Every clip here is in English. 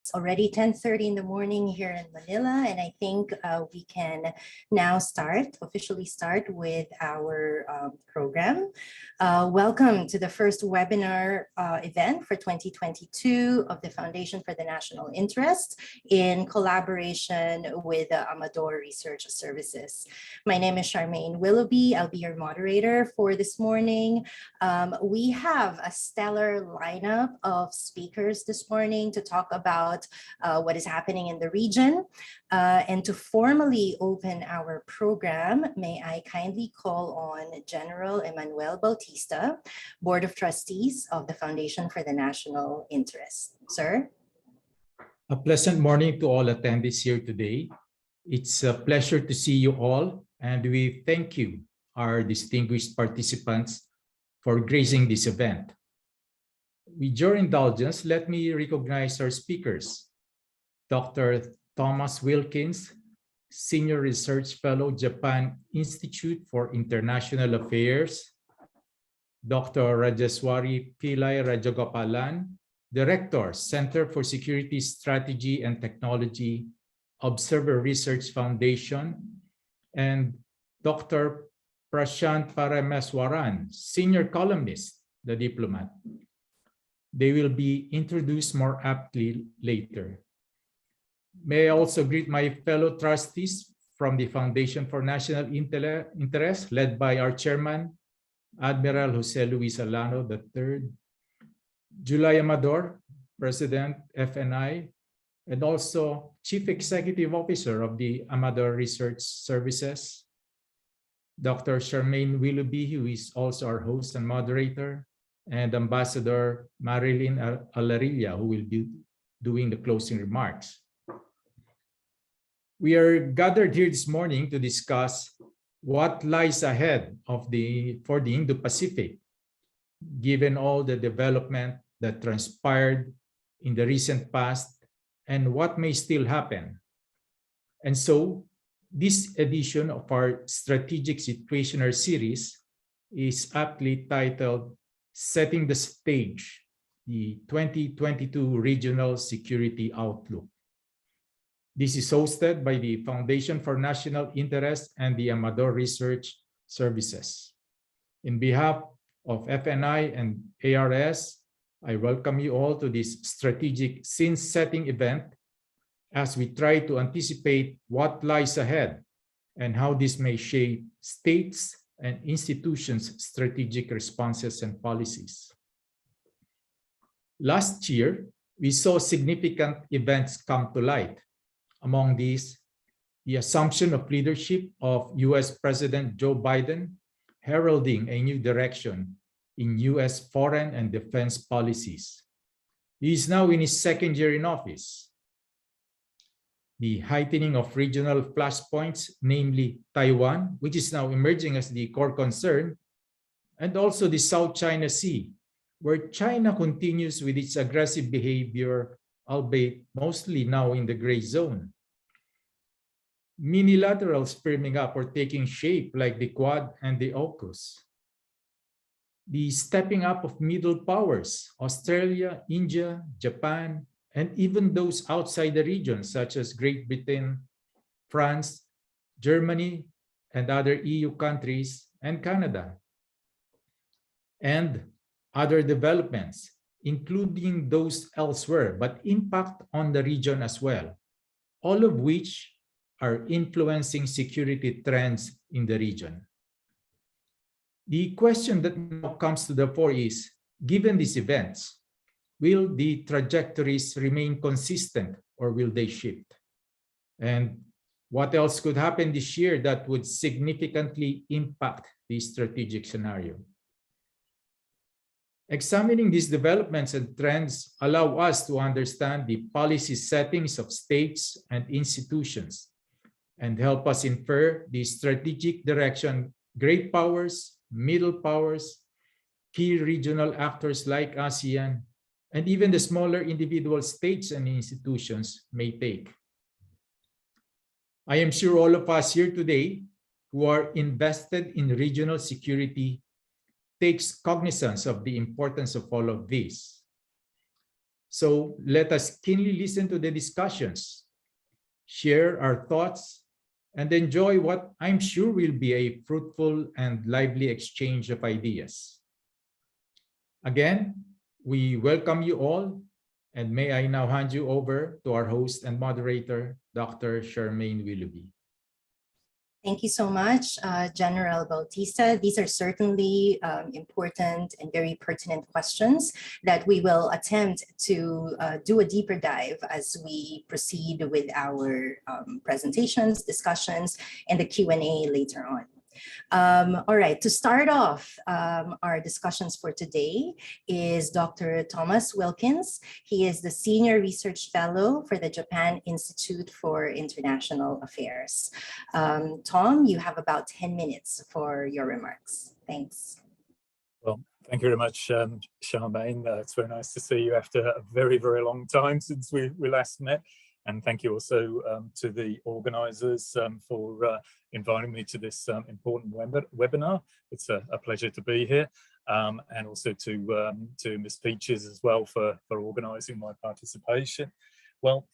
It's already 10:30 in the morning here in Manila, and I think we can now officially start with our program. Welcome to the first webinar event for 2022 of the Foundation for the National Interest in collaboration with Amador Research Services. My name is Charmaine Willoughby. I'll be your moderator for this morning. We have a stellar lineup of speakers this morning to talk about what is happening in the region. And to formally open our program, may I kindly call on General Emmanuel Bautista, Board of Trustees of the Foundation for the National Interest. Sir? A pleasant morning to all attendees here today. It's a pleasure to see you all, and we thank you, our distinguished participants, for gracing this event. With your indulgence, let me recognize our speakers. Dr. Thomas Wilkins, Senior Research Fellow, Japan Institute for International Affairs. Dr. Rajeswari Pillai Rajagopalan, Director, Center for Security Strategy and Technology, Observer Research Foundation. And Dr. Prashanth Parameswaran, Senior Columnist, The Diplomat. They will be introduced more aptly later. May I also greet my fellow trustees from the Foundation for National Interest, led by our chairman, Admiral Jose Luis Alano III, July Amador, President, FNI, and also Chief Executive Officer of the Amador Research Services, Dr. Charmaine Willoughby, who is also our host and moderator, and Ambassador Marilyn Alarilla, who will be doing the closing remarks. We are gathered here this morning to discuss what lies ahead for the Indo-Pacific, given all the development that transpired in the recent past and what may still happen. And so, this edition of our Strategic Situationer series is aptly titled Setting the Stage, the 2022 Regional Security Outlook. This is hosted by the Foundation for National Interest and the Amador Research Services. In behalf of FNI and ARS, I welcome you all to this strategic scene-setting event as we try to anticipate what lies ahead and how this may shape states and institutions' strategic responses and policies. Last year, we saw significant events come to light. Among these, the assumption of leadership of US President Joe Biden, heralding a new direction in US foreign and defense policies. He is now in his second year in office. The heightening of regional flashpoints, namely Taiwan, which is now emerging as the core concern, and also the South China Sea, where China continues with its aggressive behavior, albeit mostly now in the gray zone. Minilaterals firming up or taking shape like the Quad and the Orcas. The stepping up of middle powers, Australia, India, Japan, and even those outside the region, such as Great Britain, France, Germany, and other EU countries, and Canada. And other developments, including those elsewhere, but impact on the region as well, all of which are influencing security trends in the region. The question that now comes to the fore is, given these events, will the trajectories remain consistent or will they shift? And what else could happen this year that would significantly impact the strategic scenario? Examining these developments and trends allow us to understand the policy settings of states and institutions and help us infer the strategic direction great powers, middle powers, key regional actors like ASEAN, and even the smaller individual states and institutions may take. I am sure all of us here today who are invested in regional security takes cognizance of the importance of all of this. So let us keenly listen to the discussions, share our thoughts, and enjoy what I'm sure will be a fruitful and lively exchange of ideas. Again, we welcome you all, and may I now hand you over to our host and moderator, Dr. Charmaine Willoughby. Thank you so much, General Bautista. These are certainly important and very pertinent questions that we will attempt to do a deeper dive as we proceed with our presentations, discussions, and the Q&A later on. All right, to start off our discussions for today is Dr. Thomas Wilkins. He is the Senior Research Fellow for the Japan Institute for International Affairs. Tom, you have about 10 minutes for your remarks. Thanks. Well, thank you very much, Charmaine. It's very nice to see you after a very, very long time since we last met. And thank you also to the organisers for inviting me to this important webinar. It's a pleasure to be here, and also to Ms. Peaches as well for organising my participation. Well,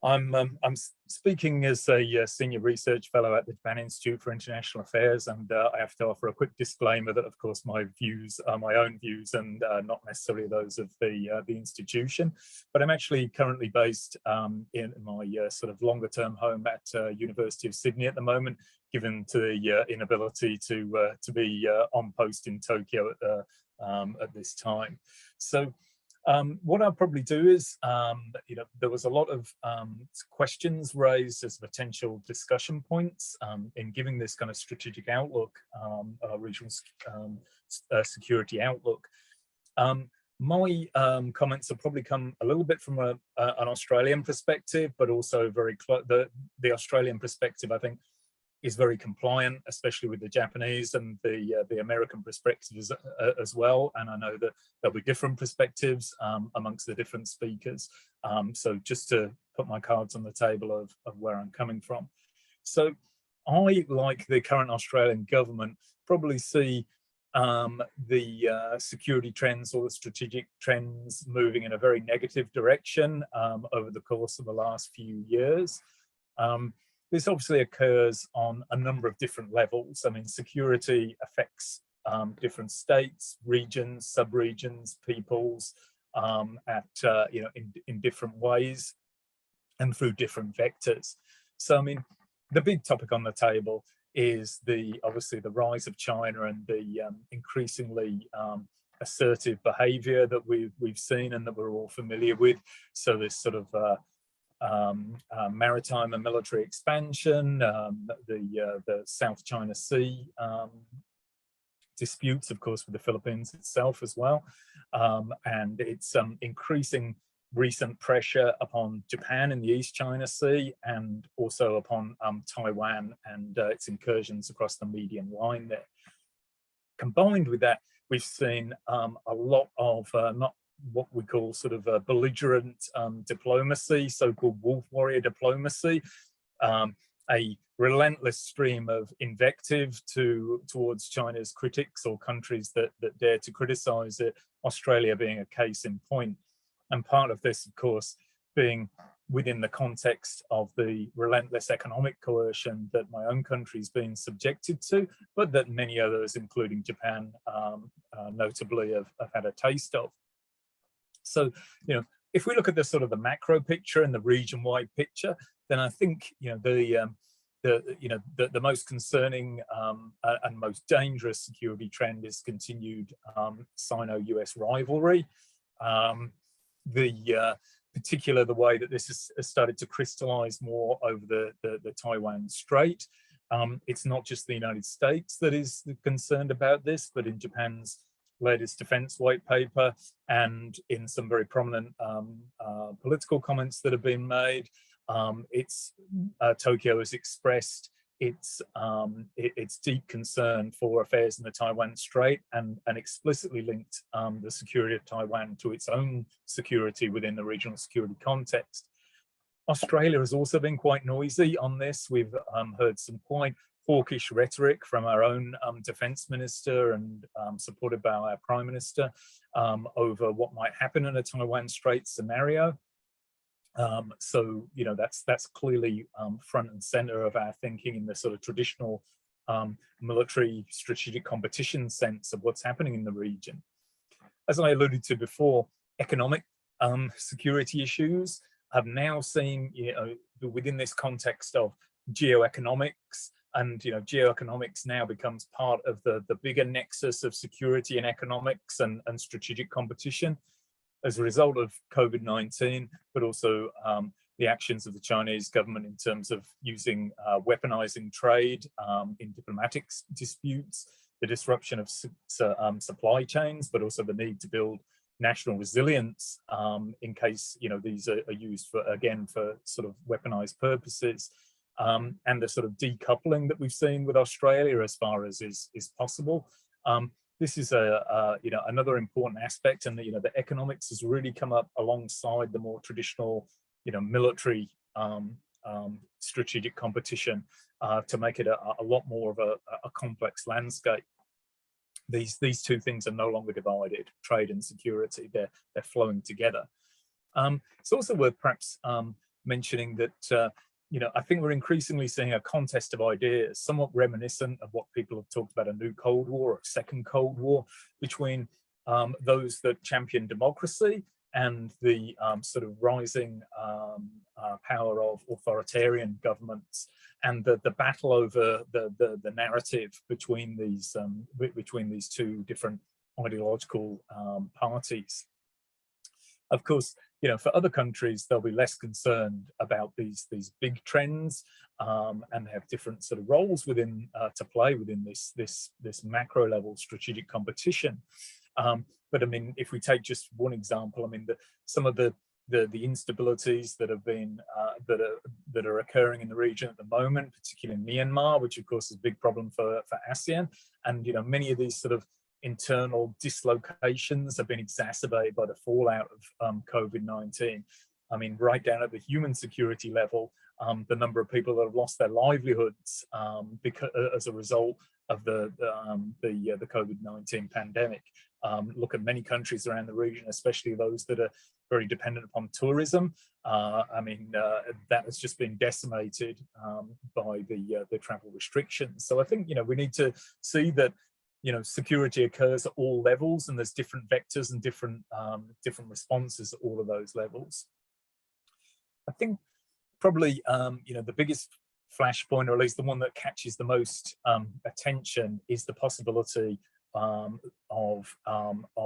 I'm speaking as a senior research fellow at the Japan Institute for International Affairs, and I have to offer a quick disclaimer that, of course, my views are my own views and not necessarily those of the institution. But I'm actually currently based in my sort of longer-term home at University of Sydney at the moment, given to the inability to be on post in Tokyo at this time. So. What I'll probably do is, there was a lot of questions raised as potential discussion points in giving this kind of strategic outlook, regional security outlook. My comments will probably come a little bit from an Australian perspective, but also very the Australian perspective, I think, is very compliant, especially with the Japanese and the American perspectives as well. And I know that there'll be different perspectives amongst the different speakers. So just to put my cards on the table of where I'm coming from. So I, like the current Australian government, probably see the security trends or the strategic trends moving in a very negative direction over the course of the last few years. This obviously occurs on a number of different levels. I mean, security affects different states, regions, sub-regions, peoples in different ways and through different vectors. So, I mean, the big topic on the table is obviously the rise of China and the increasingly assertive behavior that we've seen and that we're all familiar with. So this sort of maritime and military expansion, the South China Sea disputes, of course, with the Philippines itself as well, and its increasing recent pressure upon Japan in the East China Sea and also upon Taiwan and its incursions across the median line there. Combined with that, we've seen a lot of not what we call sort of belligerent diplomacy, so-called wolf warrior diplomacy, a relentless stream of invective towards China's critics or countries that dare to criticize it, Australia being a case in point. And part of this, of course, being within the context of the relentless economic coercion that my own country's been subjected to, but that many others, including Japan, notably have had a taste of. So, if we look at the sort of the macro picture and the region-wide picture, then I think the most concerning and most dangerous security trend is continued Sino-US rivalry. The way that this has started to crystallize more over the Taiwan Strait. It's not just the United States that is concerned about this, but in Japan's latest defense white paper and in some very prominent political comments that have been made, Tokyo has expressed its deep concern for affairs in the Taiwan Strait and explicitly linked the security of Taiwan to its own security within the regional security context. Australia has also been quite noisy on this. We've heard some quite hawkish rhetoric from our own defense minister and supported by our prime minister over what might happen in a Taiwan Strait scenario. So, you know, that's clearly front and center of our thinking in the sort of traditional military strategic competition sense of what's happening in the region. As I alluded to before, economic security issues have now seen, you know, within this context of geoeconomics, and, you know, geoeconomics now becomes part of the bigger nexus of security and economics and strategic competition as a result of COVID-19, but also the actions of the Chinese government in terms of using weaponizing trade in diplomatic disputes, the disruption of supply chains, but also the need to build national resilience in case, you know, these are used for, again, for sort of weaponized purposes, and the sort of decoupling that we've seen with Australia as far as is possible. This is you know, another important aspect, and you know, the economics has really come up alongside the more traditional, you know, military strategic competition to make it a lot more of a complex landscape. These two things are no longer divided, trade and security, they're flowing together. It's also worth perhaps mentioning that, you know, I think we're increasingly seeing a contest of ideas, somewhat reminiscent of what people have talked about, a new Cold War or a second Cold War, between those that champion democracy and the sort of rising power of authoritarian governments, and the battle over the narrative between these two different ideological parties. Of course, you know, for other countries, they'll be less concerned about these big trends and have different sort of roles within to play within this macro level strategic competition. But I mean, if we take just one example, I mean, some of the instabilities that have been that are occurring in the region at the moment, particularly in Myanmar, which of course is a big problem for ASEAN, and you know, many of these sort of internal dislocations have been exacerbated by the fallout of COVID-19. I mean, right down at the human security level, the number of people that have lost their livelihoods because as a result of the COVID-19 pandemic. Look at many countries around the region, especially those that are very dependent upon tourism. I mean, that has just been decimated by the travel restrictions. So I think, you know, we need to see that, you know, security occurs at all levels, and there's different vectors and different responses at all of those levels. I think probably, you know, the biggest flashpoint, or at least the one that catches the most attention, is the possibility of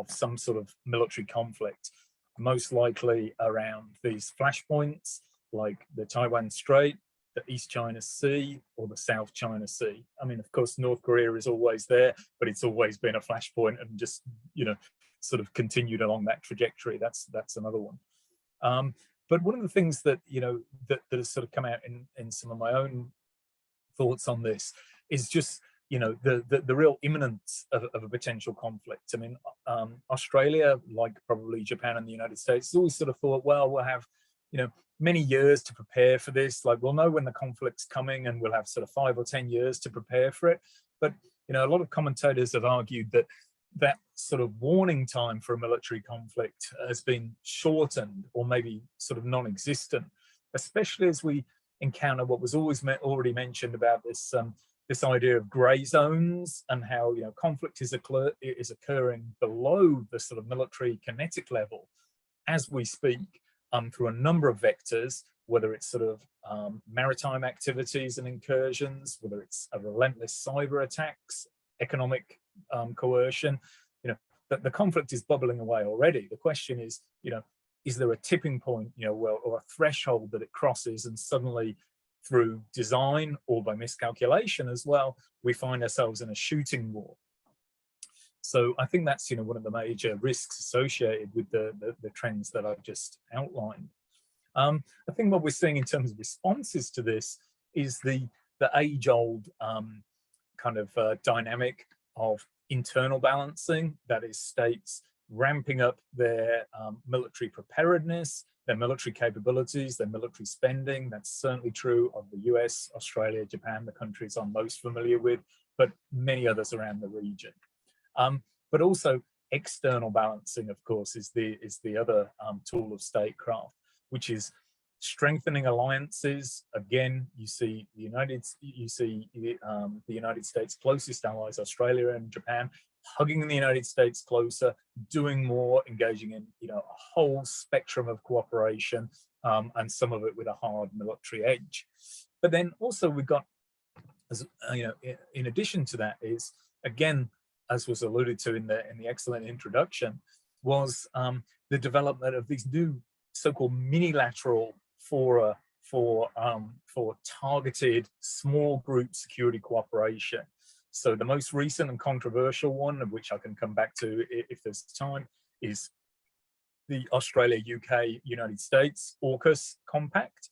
some sort of military conflict, most likely around these flashpoints like the Taiwan Strait, the East China Sea, or the South China Sea. I mean, of course, North Korea is always there, but it's always been a flashpoint and just, you know, sort of continued along that trajectory. That's another one. But one of the things that, you know, that has sort of come out in some of my own thoughts on this is just, you know, the real imminence of a potential conflict. I mean, Australia, like probably Japan and the United States, has always sort of thought, well, we'll have, you know, many years to prepare for this. Like, we'll know when the conflict's coming, and we'll have sort of 5 or 10 years to prepare for it. But, you know, a lot of commentators have argued that that sort of warning time for a military conflict has been shortened, or maybe sort of non-existent, especially as we encounter what was always already mentioned about this this idea of grey zones, and how, you know, conflict is occurring below the sort of military kinetic level as we speak, through a number of vectors, whether it's sort of maritime activities and incursions, whether it's a relentless cyber attacks, economic coercion. You know, the conflict is bubbling away already. The question is, you know, is there a tipping point, you know, well, or a threshold that it crosses, and suddenly, through design or by miscalculation as well, we find ourselves in a shooting war? So I think that's, you know, one of the major risks associated with the trends that I've just outlined. I think what we're seeing in terms of responses to this is the age-old kind of dynamic of internal balancing, that is, states ramping up their military preparedness, their military capabilities, their military spending. That's certainly true of the US, Australia, Japan, the countries I'm most familiar with, but many others around the region. But also external balancing, of course, is the other tool of statecraft, which is strengthening alliances. Again, you see the United States' closest allies, Australia and Japan, hugging the United States closer, doing more, engaging in a whole spectrum of cooperation, and some of it with a hard military edge. But then also we've got, as in addition to that, is again, as was alluded to in the excellent introduction, was the development of these new so-called minilateral fora for targeted small group security cooperation. So the most recent and controversial one, of which I can come back to if there's time, is the Australia, UK, United States Orcas Compact.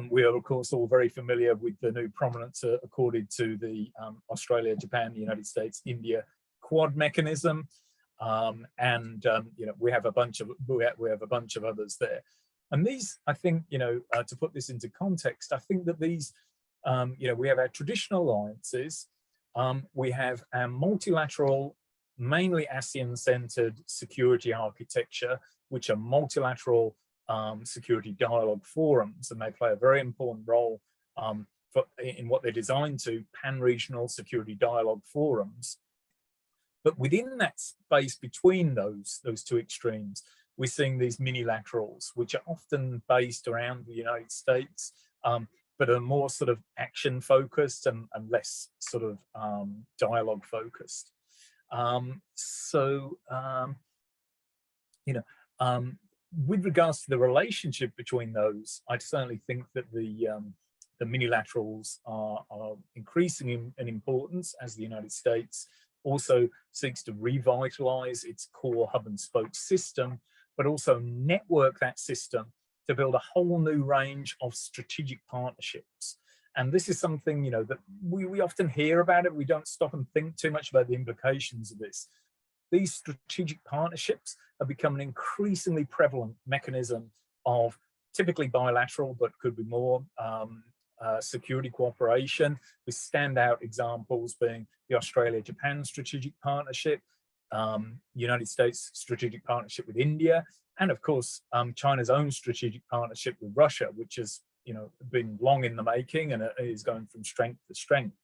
We are, of course, all very familiar with the new prominence accorded to the Australia, Japan, United States, India Quad mechanism, we have a bunch of others there. And these, I think, to put this into context, I think that these, we have our traditional alliances, we have our multilateral, mainly ASEAN-centered security architecture, which are multilateral security dialogue forums, and they play a very important role in what they're designed to, pan-regional security dialogue forums. But within that space between those two extremes, we're seeing these minilaterals, which are often based around the United States, but are more sort of action focused and less sort of dialogue focused. With regards to the relationship between those, I certainly think that the minilaterals are increasing in importance as the United States also seeks to revitalize its core hub and spoke system, but also network that system to build a whole new range of strategic partnerships. And this is something, that we often hear about it. We don't stop and think too much about the implications of this. These strategic partnerships have become an increasingly prevalent mechanism of typically bilateral, but could be more security cooperation, with standout examples being the Australia-Japan strategic partnership, United States strategic partnership with India, and of course, China's own strategic partnership with Russia, which has been long in the making and is going from strength to strength.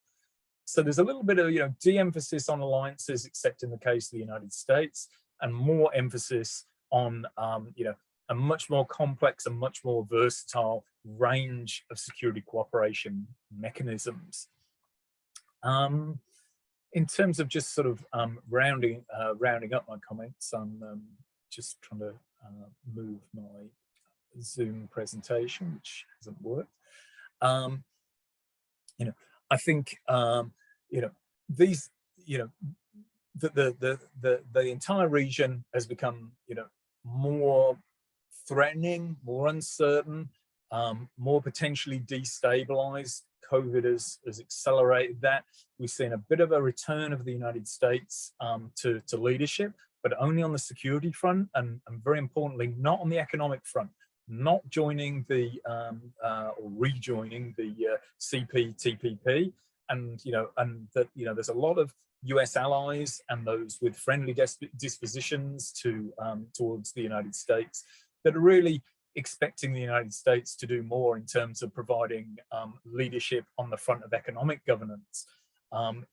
So there's a little bit of de-emphasis on alliances, except in the case of the United States, and more emphasis on a much more complex and much more versatile range of security cooperation mechanisms. In terms of just sort of rounding up my comments, I'm just trying to move my Zoom presentation, which hasn't worked. I think these the entire region has become more threatening, more uncertain, more potentially destabilized. COVID has accelerated that. We've seen a bit of a return of the United States to leadership, but only on the security front, and very importantly, not on the economic front. Not joining the or rejoining the CPTPP, and that there's a lot of US allies and those with friendly dispositions towards the United States that are really expecting the United States to do more in terms of providing leadership on the front of economic governance.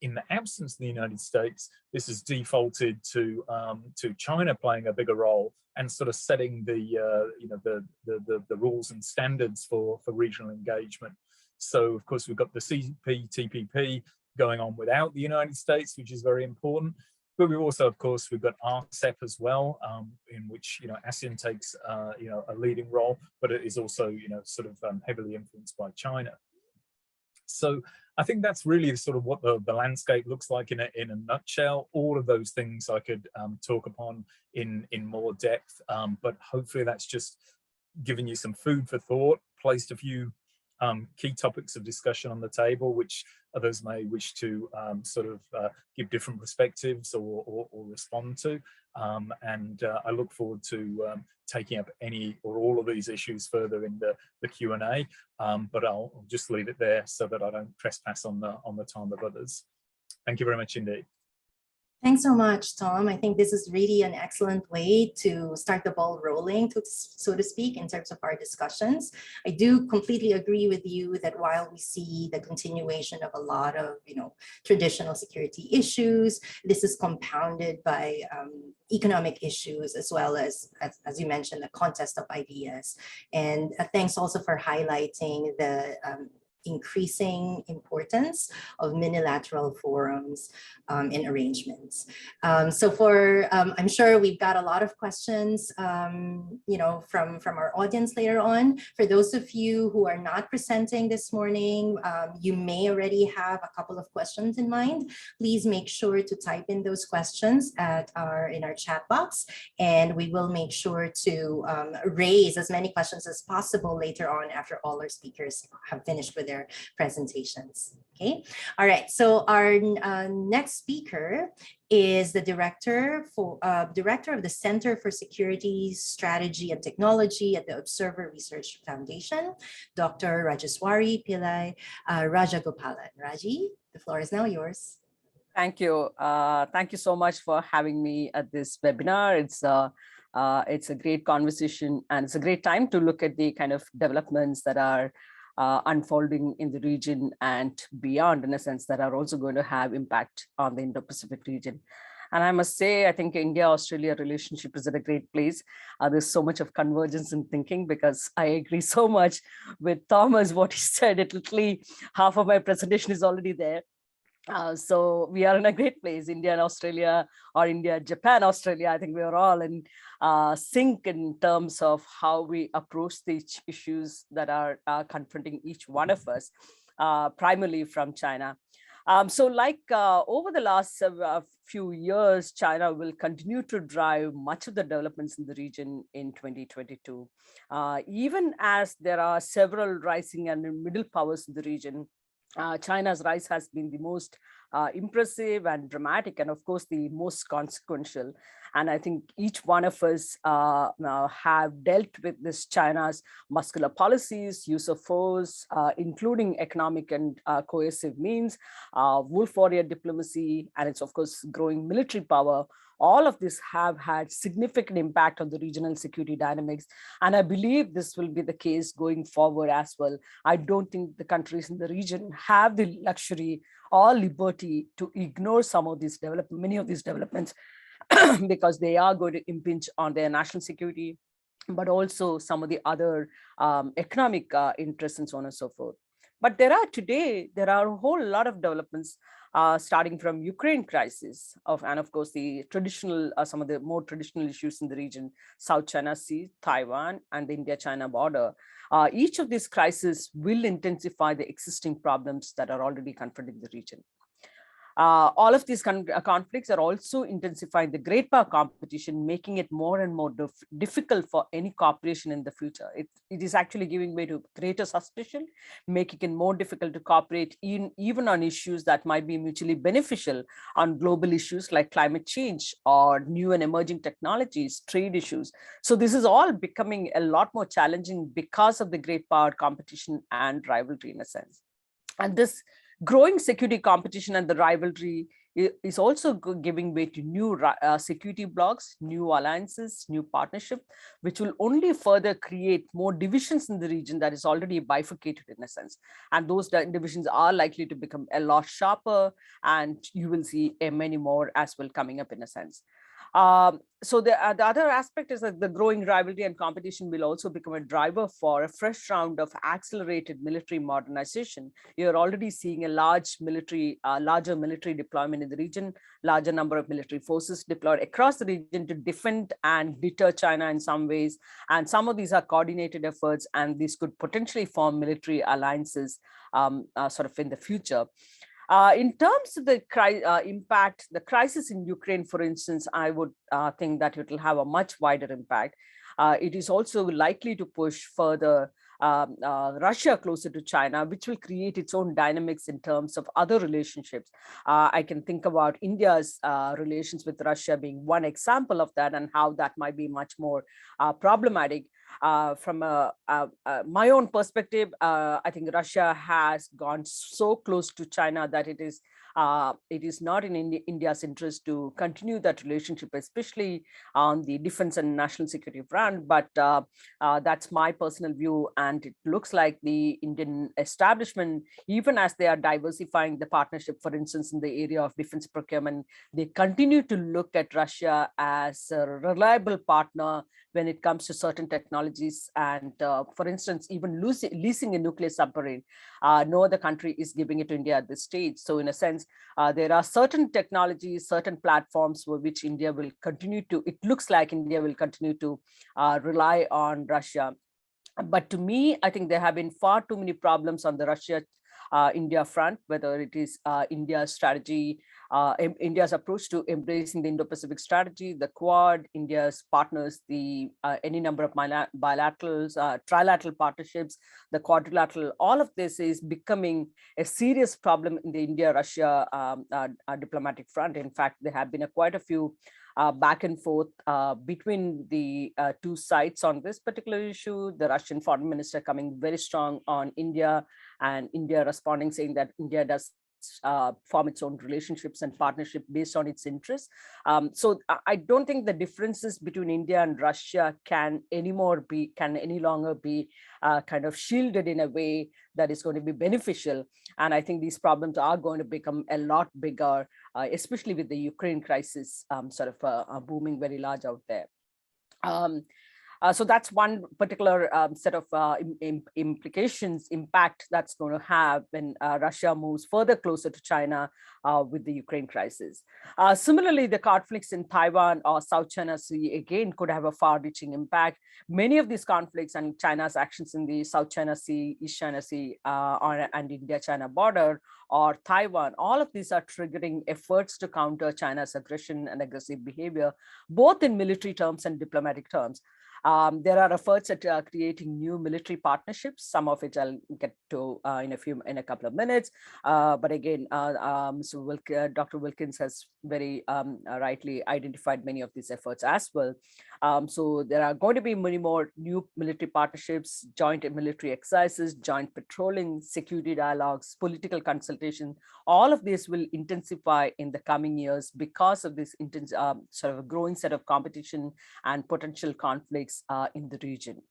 In the absence of the United States, this has defaulted to China playing a bigger role and sort of setting the rules and standards for regional engagement. So of course we've got the CPTPP going on without the United States, which is very important. But we've also, of course, we've got RCEP as well, in which ASEAN takes a leading role, but it is also sort of heavily influenced by China. So I think that's really sort of what the landscape looks like in a nutshell. All of those things I could talk upon in more depth, but hopefully that's just given you some food for thought, placed a few key topics of discussion on the table, which others may wish to sort of give different perspectives or respond to. And I look forward to taking up any or all of these issues further in the Q&A, but I'll just leave it there so that I don't trespass on the time of others. Thank you very much indeed. Thanks so much, Tom. I think this is really an excellent way to start the ball rolling, so to speak, in terms of our discussions. I do completely agree with you that while we see the continuation of a lot of, traditional security issues, this is compounded by economic issues, as well as you mentioned, the contest of ideas. And thanks also for highlighting the increasing importance of minilateral forums and arrangements. I'm sure we've got a lot of questions, from our audience later on. For those of you who are not presenting this morning, you may already have a couple of questions in mind. Please make sure to type in those questions in our chat box, and we will make sure to raise as many questions as possible later on after all our speakers have finished with their presentations. Okay. All right. So our next speaker is the director of the Center for Security Strategy and Technology at the Observer Research Foundation, Dr. Rajeswari Pillai Rajagopalan. Raji, the floor is now yours. Thank you. Thank you so much for having me at this webinar. It's a great conversation, and it's a great time to look at the kind of developments that are unfolding in the region and beyond, in a sense, that are also going to have impact on the Indo-Pacific region. And I must say, I think India-Australia relationship is at a great place. There's so much of convergence in thinking, because I agree so much with Thomas, what he said. Literally half of my presentation is already there. So we are in a great place, India and Australia, or India, Japan, Australia. I think we are all in sync in terms of how we approach these issues that are confronting each one of us, primarily from China. Over the last few years, China will continue to drive much of the developments in the region in 2022. Even as there are several rising and middle powers in the region, China's rise has been the most impressive and dramatic, and of course the most consequential. And I think each one of us have dealt with this China's muscular policies, use of force, including economic and coercive means, wolf warrior diplomacy, and it's of course growing military power. All of this have had significant impact on the regional security dynamics. And I believe this will be the case going forward as well. I don't think the countries in the region have the luxury or liberty to ignore many of these developments, because they are going to impinge on their national security, but also some of the other economic interests and so on and so forth. But there are a whole lot of developments starting from Ukraine crisis, and of course the traditional, some of the more traditional issues in the region, South China Sea, Taiwan, and the India-China border. Each of these crises will intensify the existing problems that are already confronting the region. All of these conflicts are also intensifying the great power competition, making it more and more difficult for any cooperation in the future. It is actually giving way to greater suspicion, making it more difficult to cooperate even on issues that might be mutually beneficial, on global issues like climate change or new and emerging technologies, trade issues. So this is all becoming a lot more challenging because of the great power competition and rivalry, in a sense. And this growing security competition and the rivalry is also giving way to new security blocs, new alliances, new partnership, which will only further create more divisions in the region that is already bifurcated, in a sense. And those divisions are likely to become a lot sharper, and you will see many more as well coming up, in a sense. So the other aspect is that the growing rivalry and competition will also become a driver for a fresh round of accelerated military modernization. You're already seeing a larger military deployment in the region, larger number of military forces deployed across the region to defend and deter China in some ways. And some of these are coordinated efforts, and these could potentially form military alliances sort of in the future. In terms of the crisis in Ukraine, for instance, I would think that it will have a much wider impact. it is also likely to push further Russia closer to China, which will create its own dynamics in terms of other relationships. I can think about India's relations with Russia being one example of that, and how that might be much more problematic. From my own perspective, I think Russia has gone so close to China that it is not in India's interest to continue that relationship, especially on the defense and national security front. But that's my personal view. And it looks like the Indian establishment, even as they are diversifying the partnership, for instance, in the area of defense procurement, they continue to look at Russia as a reliable partner when it comes to certain technologies. And for instance, even leasing a nuclear submarine, no other country is giving it to India at this stage. So in a sense, there are certain technologies, certain platforms for which India will continue to, it looks like India will continue to rely on Russia. But to me, I think there have been far too many problems on the Russia-India front, whether it is India's strategy, India's approach to embracing the Indo-Pacific strategy, the Quad, India's partners, the any number of bilaterals, trilateral partnerships, the quadrilateral. All of this is becoming a serious problem in the India-Russia diplomatic front. In fact, there have been quite a few back and forth between the two sides on this particular issue. The Russian foreign minister coming very strong on India, and India responding, saying that India does form its own relationships and partnership based on its interests. So I don't think the differences between India and Russia can any longer be kind of shielded in a way that is going to be beneficial. And I think these problems are going to become a lot bigger, especially with the Ukraine crisis booming very large out there. So that's one particular set of impact that's going to have when Russia moves further closer to China with the Ukraine crisis. Similarly, the conflicts in Taiwan or South China Sea, again, could have a far-reaching impact. Many of these conflicts and China's actions in the South China Sea, East China Sea, and India-China border, or Taiwan, all of these are triggering efforts to counter China's aggression and aggressive behavior, both in military terms and diplomatic terms. There are efforts at creating new military partnerships, some of which I'll get to in a couple of minutes. But again, Dr. Wilkins has very rightly identified many of these efforts as well. So there are going to be many more new military partnerships, joint military exercises, joint patrolling, security dialogues, political consultation. All of this will intensify in the coming years because of this intense sort of a growing set of competition and potential conflicts in the region.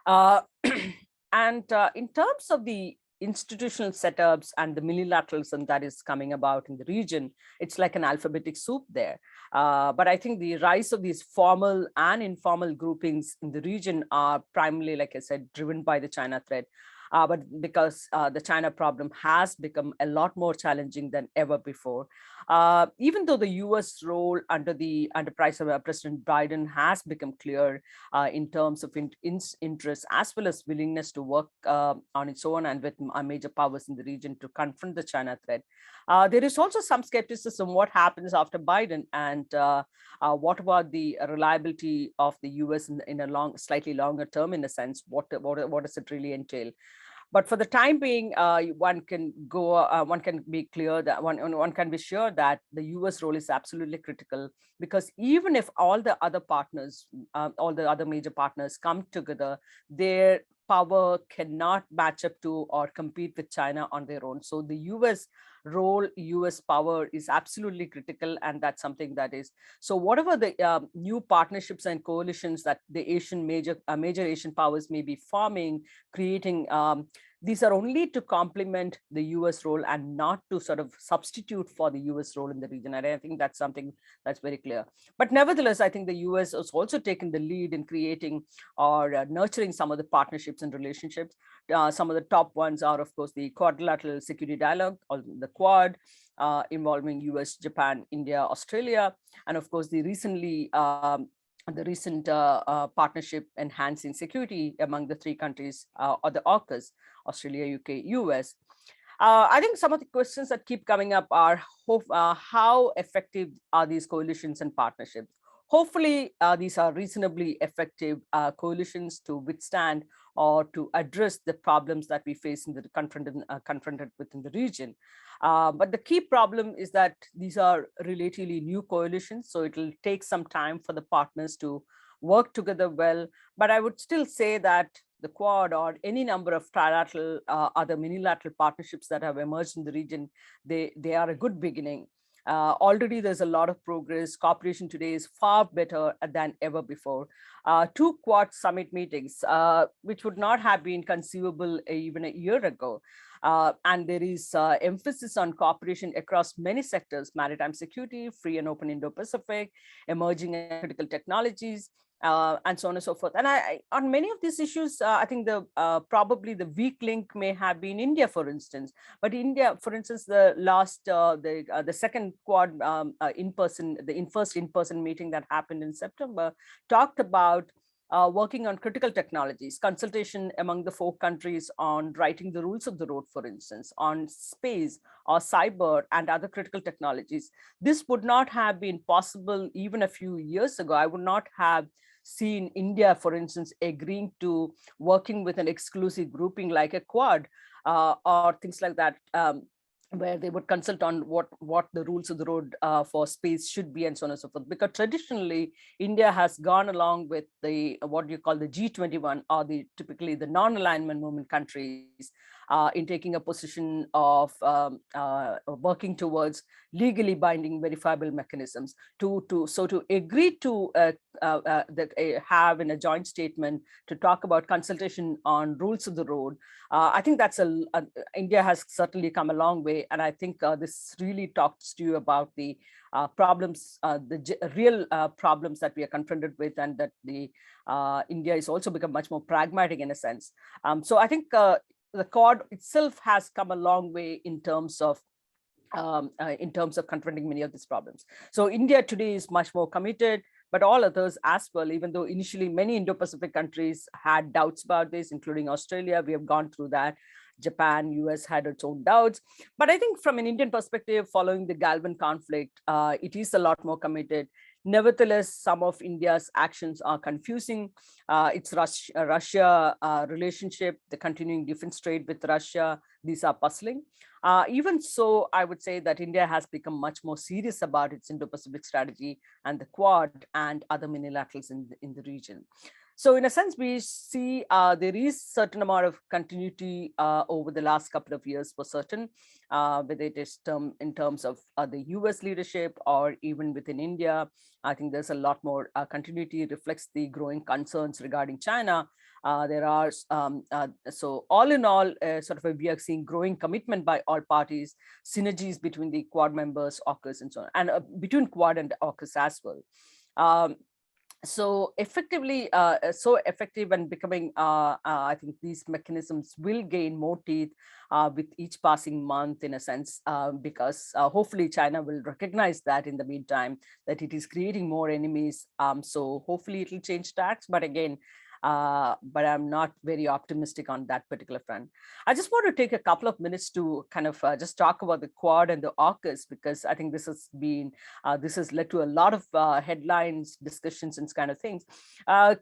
And in terms of the institutional setups and the multilateralism that is coming about in the region, it's like an alphabetic soup there. But I think the rise of these formal and informal groupings in the region are primarily, like I said, driven by the China threat. But because the China problem has become a lot more challenging than ever before. Even though the US role under President Biden has become clear in terms of interest as well as willingness to work on its own and with major powers in the region to confront the China threat, there is also some skepticism what happens after Biden, and what about the reliability of the US in a slightly longer term, in a sense, what does it really entail? But for the time being, one can be clear that one can be sure that the US role is absolutely critical, because even if all the other partners, all the other major partners come together, their power cannot match up to or compete with China on their own. So the US role, US power is absolutely critical, and that's something that is. So whatever the new partnerships and coalitions that the major Asian powers may be forming, creating, these are only to complement the US role and not to sort of substitute for the US role in the region. And I think that's something that's very clear. But nevertheless, I think the US has also taken the lead in creating or nurturing some of the partnerships and relationships. Some of the top ones are, of course, the quadrilateral security dialogue, or the Quad, involving US, Japan, India, Australia, and of course the recent partnership enhancing security among the three countries, or the Orcas, Australia, UK, US. I think some of the questions that keep coming up are how effective are these coalitions and partnerships? hopefully these are reasonably effective coalitions to withstand or to address the problems that we face in the confronted within the region. But the key problem is that these are relatively new coalitions, so it will take some time for the partners to work together well. But I would still say that the Quad or any number of trilateral, other minilateral partnerships that have emerged in the region, they are a good beginning. Already there's a lot of progress. Cooperation today is far better than ever before. 2 Quad summit meetings, which would not have been conceivable even a year ago. And there is emphasis on cooperation across many sectors: maritime security, free and open Indo-Pacific, emerging and critical technologies, and so on and so forth. And on many of these issues, I think the probably the weak link may have been India, for instance. But India, for instance, the last the second Quad first in-person meeting that happened in September talked about working on critical technologies, consultation among the 4 countries on writing the rules of the road, for instance, on space or cyber and other critical technologies. This would not have been possible even a few years ago. I would not have seen India, for instance, agreeing to working with an exclusive grouping like a Quad or things like that, where they would consult on what the rules of the road for space should be, and so on and so forth. Because traditionally, India has gone along with the what you call the G21, or typically the non-alignment movement countries, in taking a position of working towards legally binding verifiable mechanisms to agree to have in a joint statement to talk about consultation on rules of the road. I think that's India has certainly come a long way, and I think this really talks to you about the problems, the real problems that we are confronted with, and that India has also become much more pragmatic in a sense. So I think the Quad itself has come a long way in terms of confronting many of these problems. So India today is much more committed, but all others as well, even though initially many Indo-Pacific countries had doubts about this, including Australia. We have gone through that. Japan, US had its own doubts. But I think from an Indian perspective, following the Galvan conflict, it is a lot more committed. Nevertheless, some of India's actions are confusing. It's Russia relationship, the continuing defense trade with Russia, these are puzzling. Even so, I would say that India has become much more serious about its Indo-Pacific strategy and the Quad and other minilaterals in the region. So in a sense, we see there is certain amount of continuity over the last couple of years for certain, whether it is in terms of the US leadership or even within India. I think there's a lot more continuity. It reflects the growing concerns regarding China. There are, so all in all, we are seeing growing commitment by all parties, synergies between the Quad members, Orcas, and so on, and between Quad and Orcas as well. So effectively, so effective and becoming, I think these mechanisms will gain more teeth with each passing month, in a sense, because hopefully China will recognize that in the meantime, that it is creating more enemies. So hopefully it will change tracks. But again, but I'm not very optimistic on that particular front. I just want to take a couple of minutes to kind of just talk about the Quad and the Orcas, because I think this has been, this has led to a lot of headlines, discussions, and kind of things.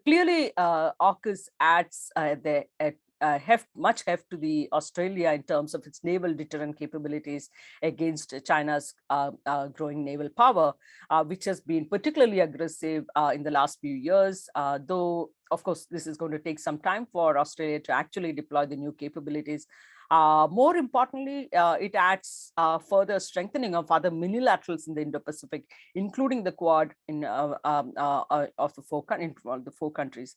Clearly, Orcas adds much heft to the Australia in terms of its naval deterrent capabilities against China's growing naval power, which has been particularly aggressive in the last few years, though of course this is going to take some time for Australia to actually deploy the new capabilities. More importantly, it adds further strengthening of other minilaterals in the Indo-Pacific, including the Quad of the 4 countries.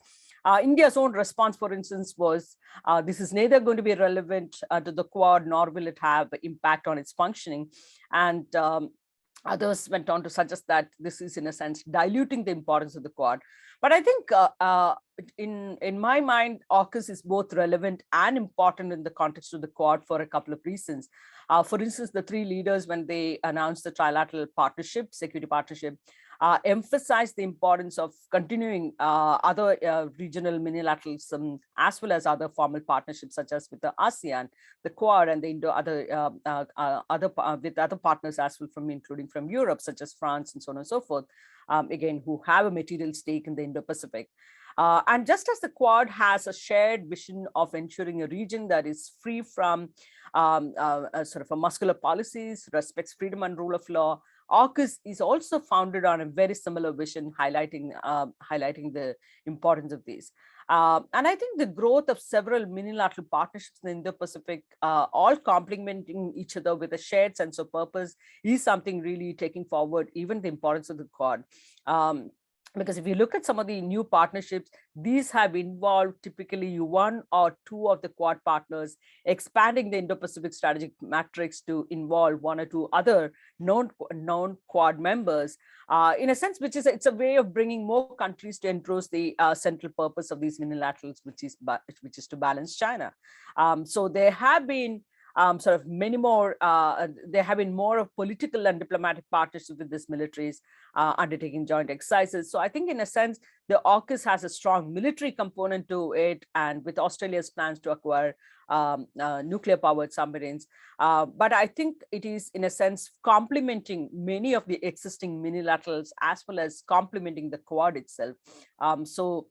India's own response, for instance, was this is neither going to be relevant to the Quad, nor will it have impact on its functioning. And others went on to suggest that this is, in a sense, diluting the importance of the Quad. But I think in my mind, Orcas is both relevant and important in the context of the Quad for a couple of reasons. For instance, the 3 leaders, when they announced the trilateral partnership, security partnership, emphasized the importance of continuing other regional minilateralism, as well as other formal partnerships, such as with the ASEAN, the Quad, and the with other partners as well, including from Europe, such as France and so on and so forth, again, who have a material stake in the Indo-Pacific. And just as the Quad has a shared vision of ensuring a region that is free from sort of a muscular policies, respects freedom and rule of law, Orcas is also founded on a very similar vision, highlighting the importance of these. And I think the growth of several minilateral partnerships in the Indo-Pacific, all complementing each other with a shared sense of purpose, is something really taking forward even the importance of the Quad. Because if you look at some of the new partnerships, these have involved typically one or two of the Quad partners expanding the Indo-Pacific strategic matrix to involve one or two other known Quad members, in a sense, it's a way of bringing more countries to endorse the central purpose of these minilaterals, which is to balance China. So there have been sort of many more, there have been more of political and diplomatic partnerships with these militaries undertaking joint exercises. So I think in a sense, the AUKUS has a strong military component to it, and with Australia's plans to acquire nuclear powered submarines. But I think it is in a sense complementing many of the existing minilaterals, as well as complementing the Quad itself. So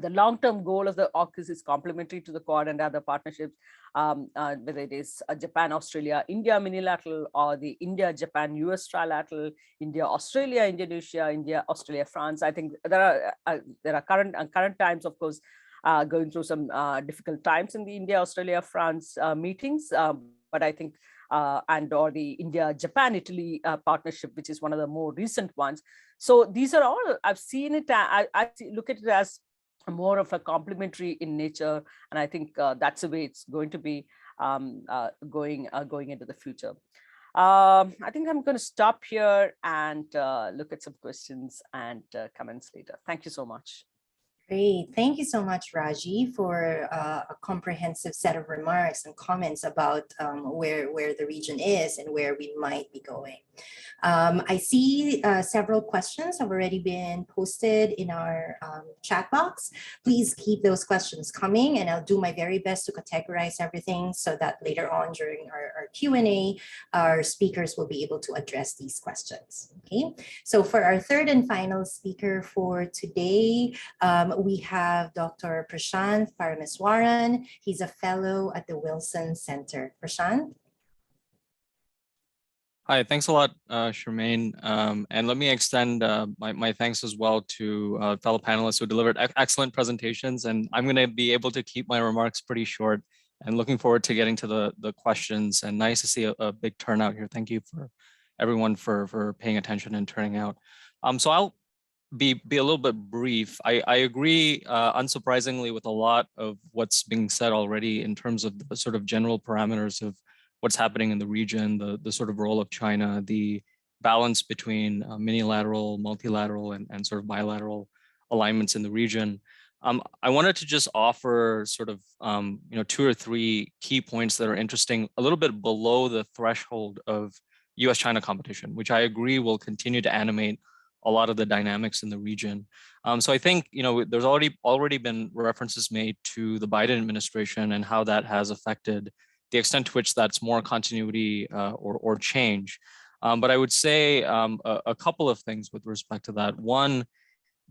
the long-term goal of the AUKUS is complementary to the Quad and other partnerships, whether it is a Japan-Australia-India minilateral, or the India-Japan-US trilateral, India-Australia, Indonesia, India-Australia-France. I think there are current times, of course, going through some difficult times in the India-Australia-France meetings, but I think or the India-Japan-Italy partnership, which is one of the more recent ones. So these are all, I've seen it, I look at it as more of a complementary in nature, and I think that's the way it's going to be going into the future. I think I'm going to stop here and look at some questions and comments later. Thank you so much. Great. Thank you so much, Raji, for a comprehensive set of remarks and comments about where the region is and where we might be going. I see several questions have already been posted in our chat box. Please keep those questions coming, and I'll do my very best to categorize everything so that later on during our Q&A, our speakers will be able to address these questions. Okay, so for our third and final speaker for today, we have Dr. Prashanth Parameswaran. He's a fellow at the Wilson Center. Prashanth? Hi, thanks a lot, Charmaine. And let me extend my thanks as well to fellow panelists who delivered excellent presentations. And I'm going to be able to keep my remarks pretty short, and looking forward to getting to the questions. And nice to see a big turnout here. Thank you for everyone for paying attention and turning out. So I'll be a little bit brief. I agree, unsurprisingly, with a lot of what's being said already in terms of the sort of general parameters of what's happening in the region, the sort of role of China, the balance between minilateral, multilateral, and sort of bilateral alignments in the region. I wanted to just offer sort of 2 or 3 key points that are interesting, a little bit below the threshold of US-China competition, which I agree will continue to animate a lot of the dynamics in the region. So I think there's already been references made to the Biden administration and how that has affected the extent to which that's more continuity or change. But I would say a couple of things with respect to that. One,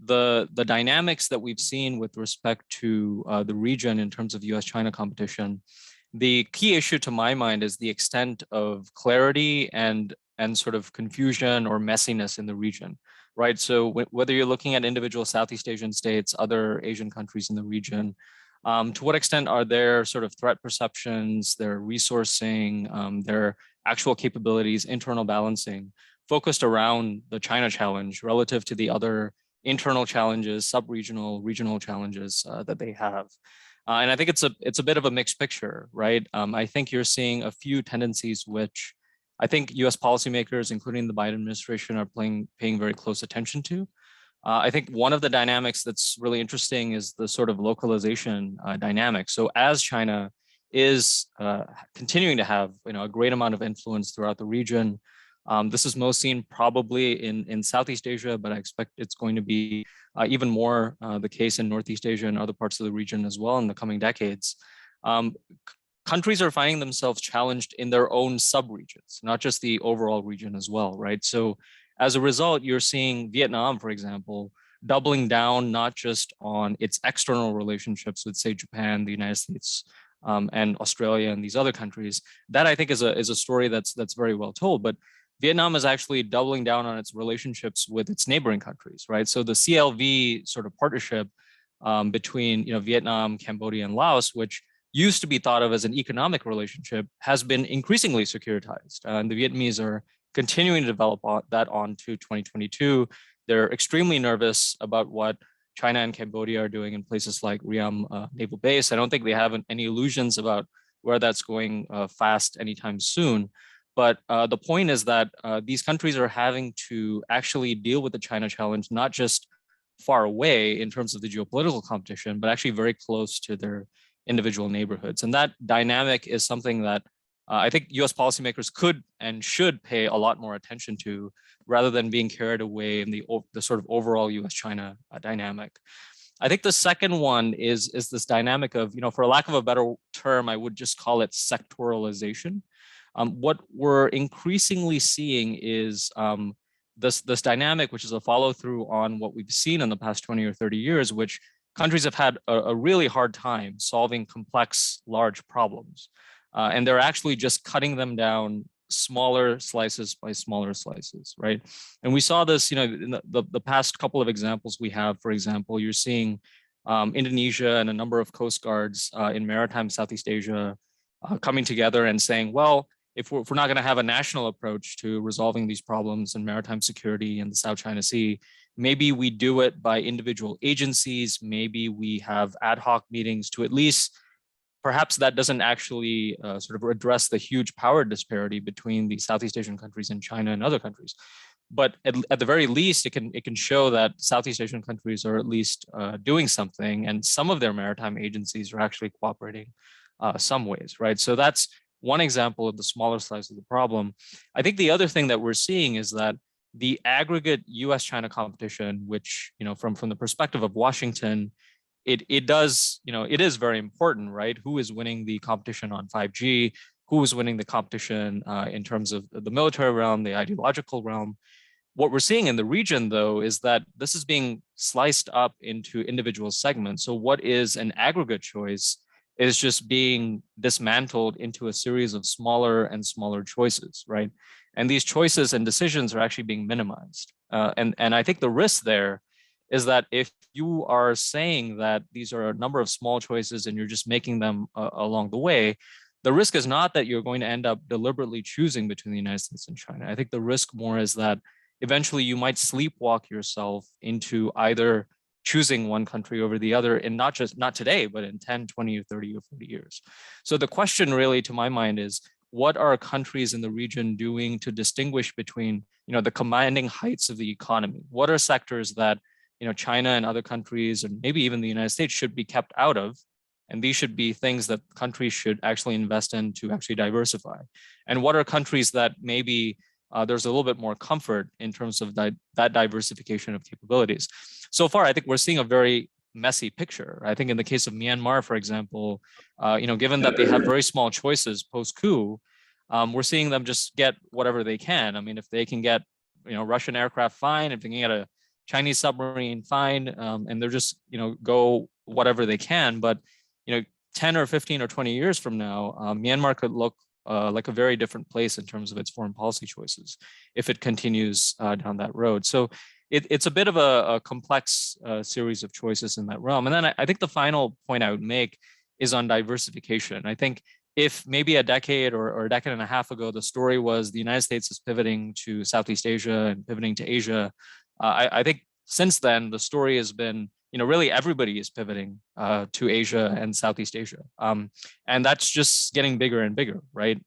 the dynamics that we've seen with respect to the region in terms of US-China competition, the key issue to my mind is the extent of clarity and sort of confusion or messiness in the region, right? So whether you're looking at individual Southeast Asian states, other Asian countries in the region, to what extent are their sort of threat perceptions, their resourcing, their actual capabilities, internal balancing, focused around the China challenge relative to the other internal challenges, sub-regional, regional challenges that they have. And I think it's a bit of a mixed picture, right? I think you're seeing a few tendencies which I think US policymakers, including the Biden administration, are paying very close attention to. I think one of the dynamics that's really interesting is the sort of localization dynamic. So as China is continuing to have a great amount of influence throughout the region, This is most seen probably in Southeast Asia, but I expect it's going to be even more the case in Northeast Asia and other parts of the region as well in the coming decades. Countries are finding themselves challenged in their own sub-regions, not just the overall region as well, right? So as a result, you're seeing Vietnam, for example, doubling down not just on its external relationships with, say, Japan, the United States, and Australia and these other countries. That I think is a story that's very well told. But Vietnam is actually doubling down on its relationships with its neighboring countries, right? So the CLV sort of partnership between Vietnam, Cambodia, and Laos, which used to be thought of as an economic relationship, has been increasingly securitized. And the Vietnamese are continuing to develop that on to 2022. They're extremely nervous about what China and Cambodia are doing in places like Ream Naval Base. I don't think they have any illusions about where that's going fast anytime soon. But the point is that these countries are having to actually deal with the China challenge, not just far away in terms of the geopolitical competition, but actually very close to their individual neighborhoods. And that dynamic is something that I think US policymakers could and should pay a lot more attention to, rather than being carried away in the sort of overall US-China dynamic. I think the second one is this dynamic of, for lack of a better term, I would just call it sectoralization. What we're increasingly seeing is this dynamic, which is a follow through on what we've seen in the past 20 or 30 years, which countries have had a really hard time solving complex, large problems. And they're actually just cutting them down smaller slices by smaller slices, right? And we saw this, in the past couple of examples we have. For example, you're seeing Indonesia and a number of coast guards in maritime Southeast Asia coming together and saying, well, if we're not going to have a national approach to resolving these problems in maritime security in the South China Sea, maybe we do it by individual agencies. Maybe we have ad hoc meetings to at least, perhaps that doesn't actually sort of address the huge power disparity between the Southeast Asian countries and China and other countries. But at the very least, it can show that Southeast Asian countries are at least doing something, and some of their maritime agencies are actually cooperating some ways, right? So that's one example of the smaller slice of the problem. I think the other thing that we're seeing is that the aggregate US-China competition, which, from the perspective of Washington, it is very important, right? Who is winning the competition on 5G? Who is winning the competition in terms of the military realm, the ideological realm? What we're seeing in the region, though, is that this is being sliced up into individual segments. So what is an aggregate choice is just being dismantled into a series of smaller and smaller choices, right? And these choices and decisions are actually being minimized. And I think the risk there is that if you are saying that these are a number of small choices and you're just making them along the way, the risk is not that you're going to end up deliberately choosing between the United States and China. I think the risk more is that eventually you might sleepwalk yourself into either choosing one country over the other, and not today, but in 10, 20, or 30 or 40 years. So the question really, to my mind, is what are countries in the region doing to distinguish between, the commanding heights of the economy? What are sectors that, China and other countries, and maybe even the United States, should be kept out of? And these should be things that countries should actually invest in to actually diversify. And what are countries that maybe there's a little bit more comfort in terms of that diversification of capabilities? So far, I think we're seeing a very messy picture. I think in the case of Myanmar, for example, given that they have very small choices post-coup, we're seeing them just get whatever they can. I mean, if they can get, Russian aircraft, fine. If they can get a Chinese submarine, fine. And they're just, go whatever they can. But, 10 or 15 or 20 years from now, Myanmar could look like a very different place in terms of its foreign policy choices if it continues down that road. So it's a bit of a complex series of choices in that realm. And then I think the final point I would make is on diversification. I think if maybe a decade or a decade and a half ago, the story was the United States is pivoting to Southeast Asia and pivoting to Asia, I think since then, the story has been, really everybody is pivoting to Asia and Southeast Asia. And that's just getting bigger and bigger, right?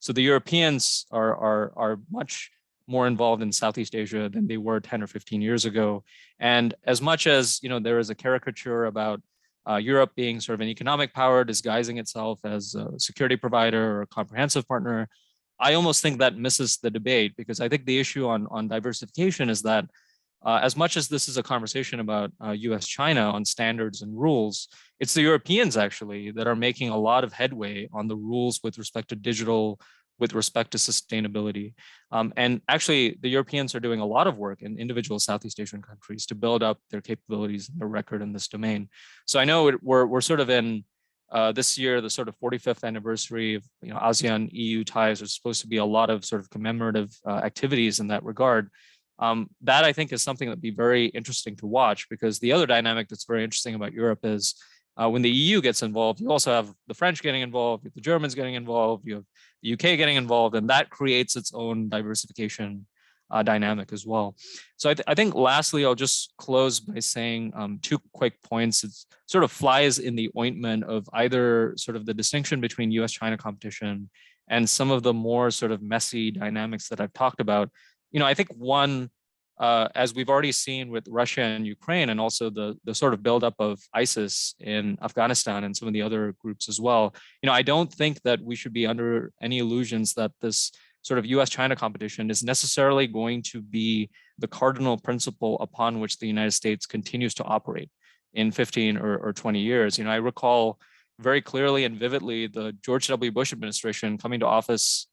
So the Europeans are much more involved in Southeast Asia than they were 10 or 15 years ago. And as much as, there is a caricature about Europe being sort of an economic power disguising itself as a security provider or a comprehensive partner, I almost think that misses the debate, because I think the issue on diversification is that as much as this is a conversation about US-China on standards and rules, it's the Europeans actually that are making a lot of headway on the rules with respect to digital, with respect to sustainability. And actually, the Europeans are doing a lot of work in individual Southeast Asian countries to build up their capabilities and their record in this domain. So I know we're sort of in this year, the sort of 45th anniversary of ASEAN-EU ties. There's supposed to be a lot of sort of commemorative activities in that regard. That I think is something that'd be very interesting to watch, because the other dynamic that's very interesting about Europe is when the EU gets involved, you also have the French getting involved, you have the Germans getting involved, you have the UK getting involved, and that creates its own diversification dynamic as well. So I think lastly, I'll just close by saying two quick points. It sort of flies in the ointment of either sort of the distinction between US-China competition and some of the more sort of messy dynamics that I've talked about. I think one, as we've already seen with Russia and Ukraine, and also the sort of buildup of ISIS in Afghanistan and some of the other groups as well, I don't think that we should be under any illusions that this sort of US-China competition is necessarily going to be the cardinal principle upon which the United States continues to operate in 15 or 20 years. I recall very clearly and vividly the George W. Bush administration coming to office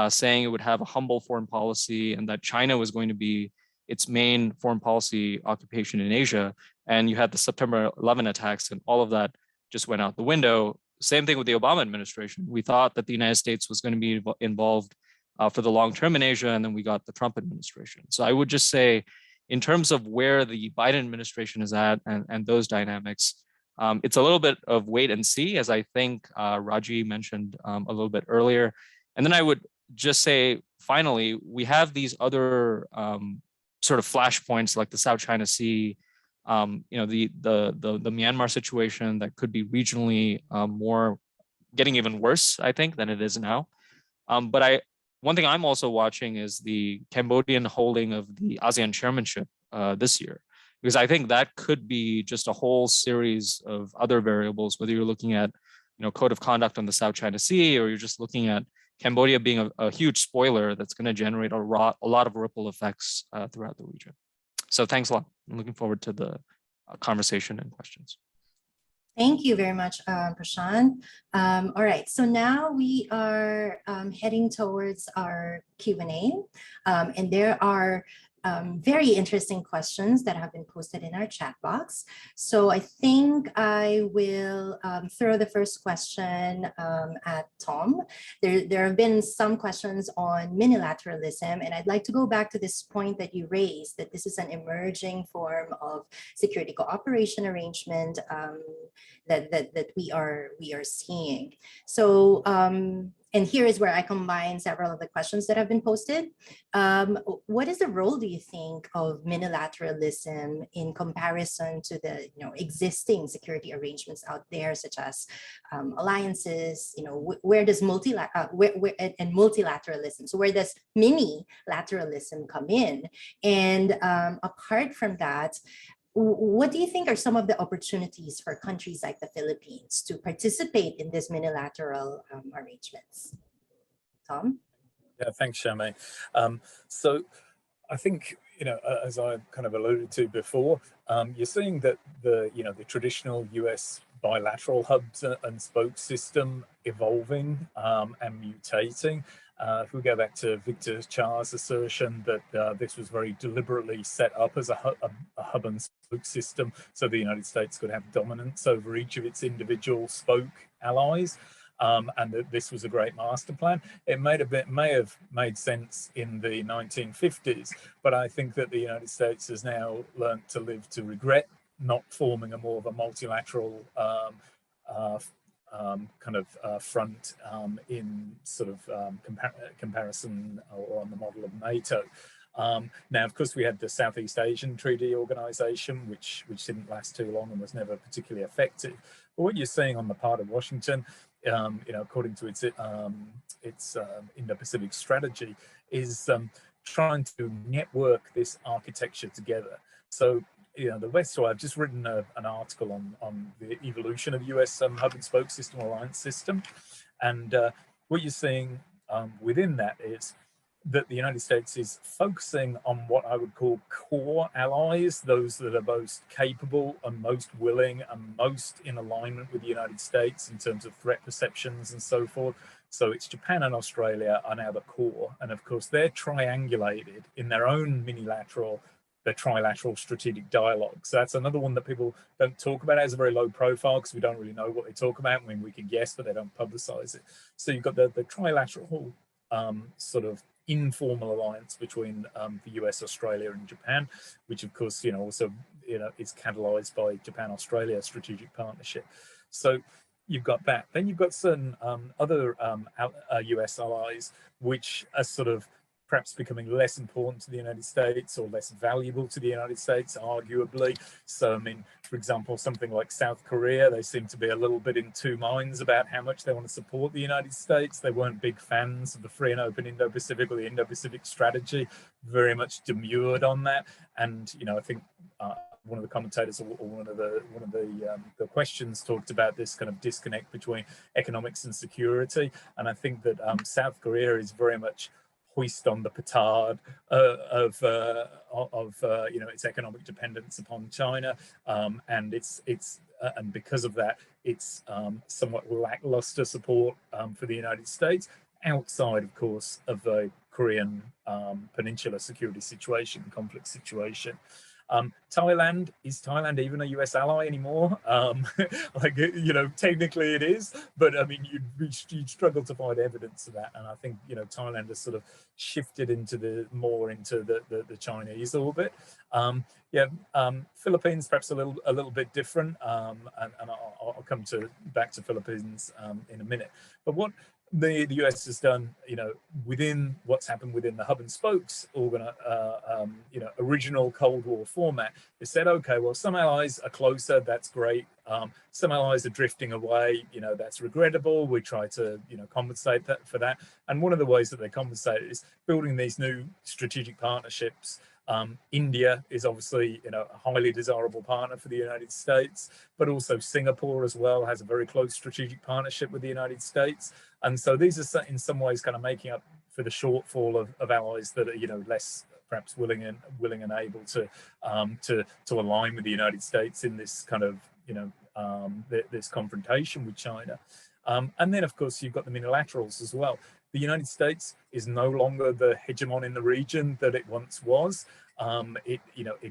saying it would have a humble foreign policy and that China was going to be its main foreign policy occupation in Asia. And you had the September 11 attacks, and all of that just went out the window. Same thing with the Obama administration. We thought that the United States was going to be involved for the long term in Asia, and then we got the Trump administration. So I would just say, in terms of where the Biden administration is at and those dynamics, it's a little bit of wait and see, as I think Raji mentioned a little bit earlier. And then I would just say, finally, we have these other sort of flashpoints like the South China Sea, the Myanmar situation that could be regionally more getting even worse, I think, than it is now. But one thing I'm also watching is the Cambodian holding of the ASEAN chairmanship this year, because I think that could be just a whole series of other variables, whether you're looking at code of conduct on the South China Sea, or you're just looking at Cambodia being a huge spoiler that's going to generate a lot of ripple effects throughout the region. So thanks a lot. I'm looking forward to the conversation and questions. Thank you very much, Prashanth. All right, so now we are heading towards our Q&A, and there are very interesting questions that have been posted in our chat box. So I think I will throw the first question at Tom. There have been some questions on minilateralism, and I'd like to go back to this point that you raised, that this is an emerging form of security cooperation arrangement that we are seeing. So and here is where I combine several of the questions that have been posted. What is the role, do you think, of minilateralism in comparison to the existing security arrangements out there, such as alliances? Where does multilateralism? So where does mini-lateralism come in? And apart from that, what do you think are some of the opportunities for countries like the Philippines to participate in this minilateral arrangements? Tom? Yeah, thanks, Charmaine. So I think, as I kind of alluded to before, you're seeing that the traditional US bilateral hubs and spoke system evolving and mutating. If we go back to Victor Char's assertion that this was very deliberately set up as a hub and spoke system so the United States could have dominance over each of its individual spoke allies, and that this was a great master plan, it may have made sense in the 1950s, but I think that the United States has now learned to live to regret not forming a more of a multilateral front in sort of comparison or on the model of NATO. Now, of course, we had the Southeast Asian Treaty Organization, which didn't last too long and was never particularly effective. But what you're seeing on the part of Washington, according to its Indo-Pacific strategy, is trying to network this architecture together. So, the West, so I've just written an article on the evolution of US hub and spoke system, alliance system. And what you're seeing within that is that the United States is focusing on what I would call core allies, those that are most capable and most willing and most in alignment with the United States in terms of threat perceptions and so forth. So it's Japan and Australia are now the core. And of course, they're triangulated in their own their trilateral strategic dialogue. So that's another one that people don't talk about. It has a very low profile because we don't really know what they talk about. I mean, we can guess, but they don't publicize it. So you've got the trilateral sort of informal alliance between the US, Australia, and Japan, which of course, also, is catalyzed by Japan-Australia strategic partnership. So you've got that. Then you've got certain other US allies, which are sort of perhaps becoming less important to the United States or less valuable to the United States, arguably. So, I mean, for example, something like South Korea, they seem to be a little bit in two minds about how much they want to support the United States. They weren't big fans of the free and open Indo-Pacific or the Indo-Pacific strategy, very much demurred on that. And, I think one of the commentators or one of the questions talked about this kind of disconnect between economics and security. And I think that South Korea is very much hoist on the petard of its economic dependence upon China, and and because of that, it's somewhat lackluster support for the United States outside, of course, of the Korean Peninsula security situation, conflict situation. Thailand, is Thailand even a US ally anymore? Technically it is, but I mean, you'd struggle to find evidence of that. And I think, Thailand has sort of shifted into more into the Chinese orbit. Philippines, perhaps a little bit different. And I'll come back to Philippines in a minute. But what the US has done, within what's happened within the hub and spokes original Cold War format, they said, okay, well, some allies are closer, that's great. Some allies are drifting away, that's regrettable. We try to, compensate for that. And one of the ways that they compensate is building these new strategic partnerships. India is obviously, a highly desirable partner for the United States, but also Singapore as well has a very close strategic partnership with the United States. And so these are in some ways kind of making up for the shortfall of allies that are, less perhaps willing and able to align with the United States in this kind of, this confrontation with China. And then, of course, you've got the unilaterals as well. The United States is no longer the hegemon in the region that it once was. It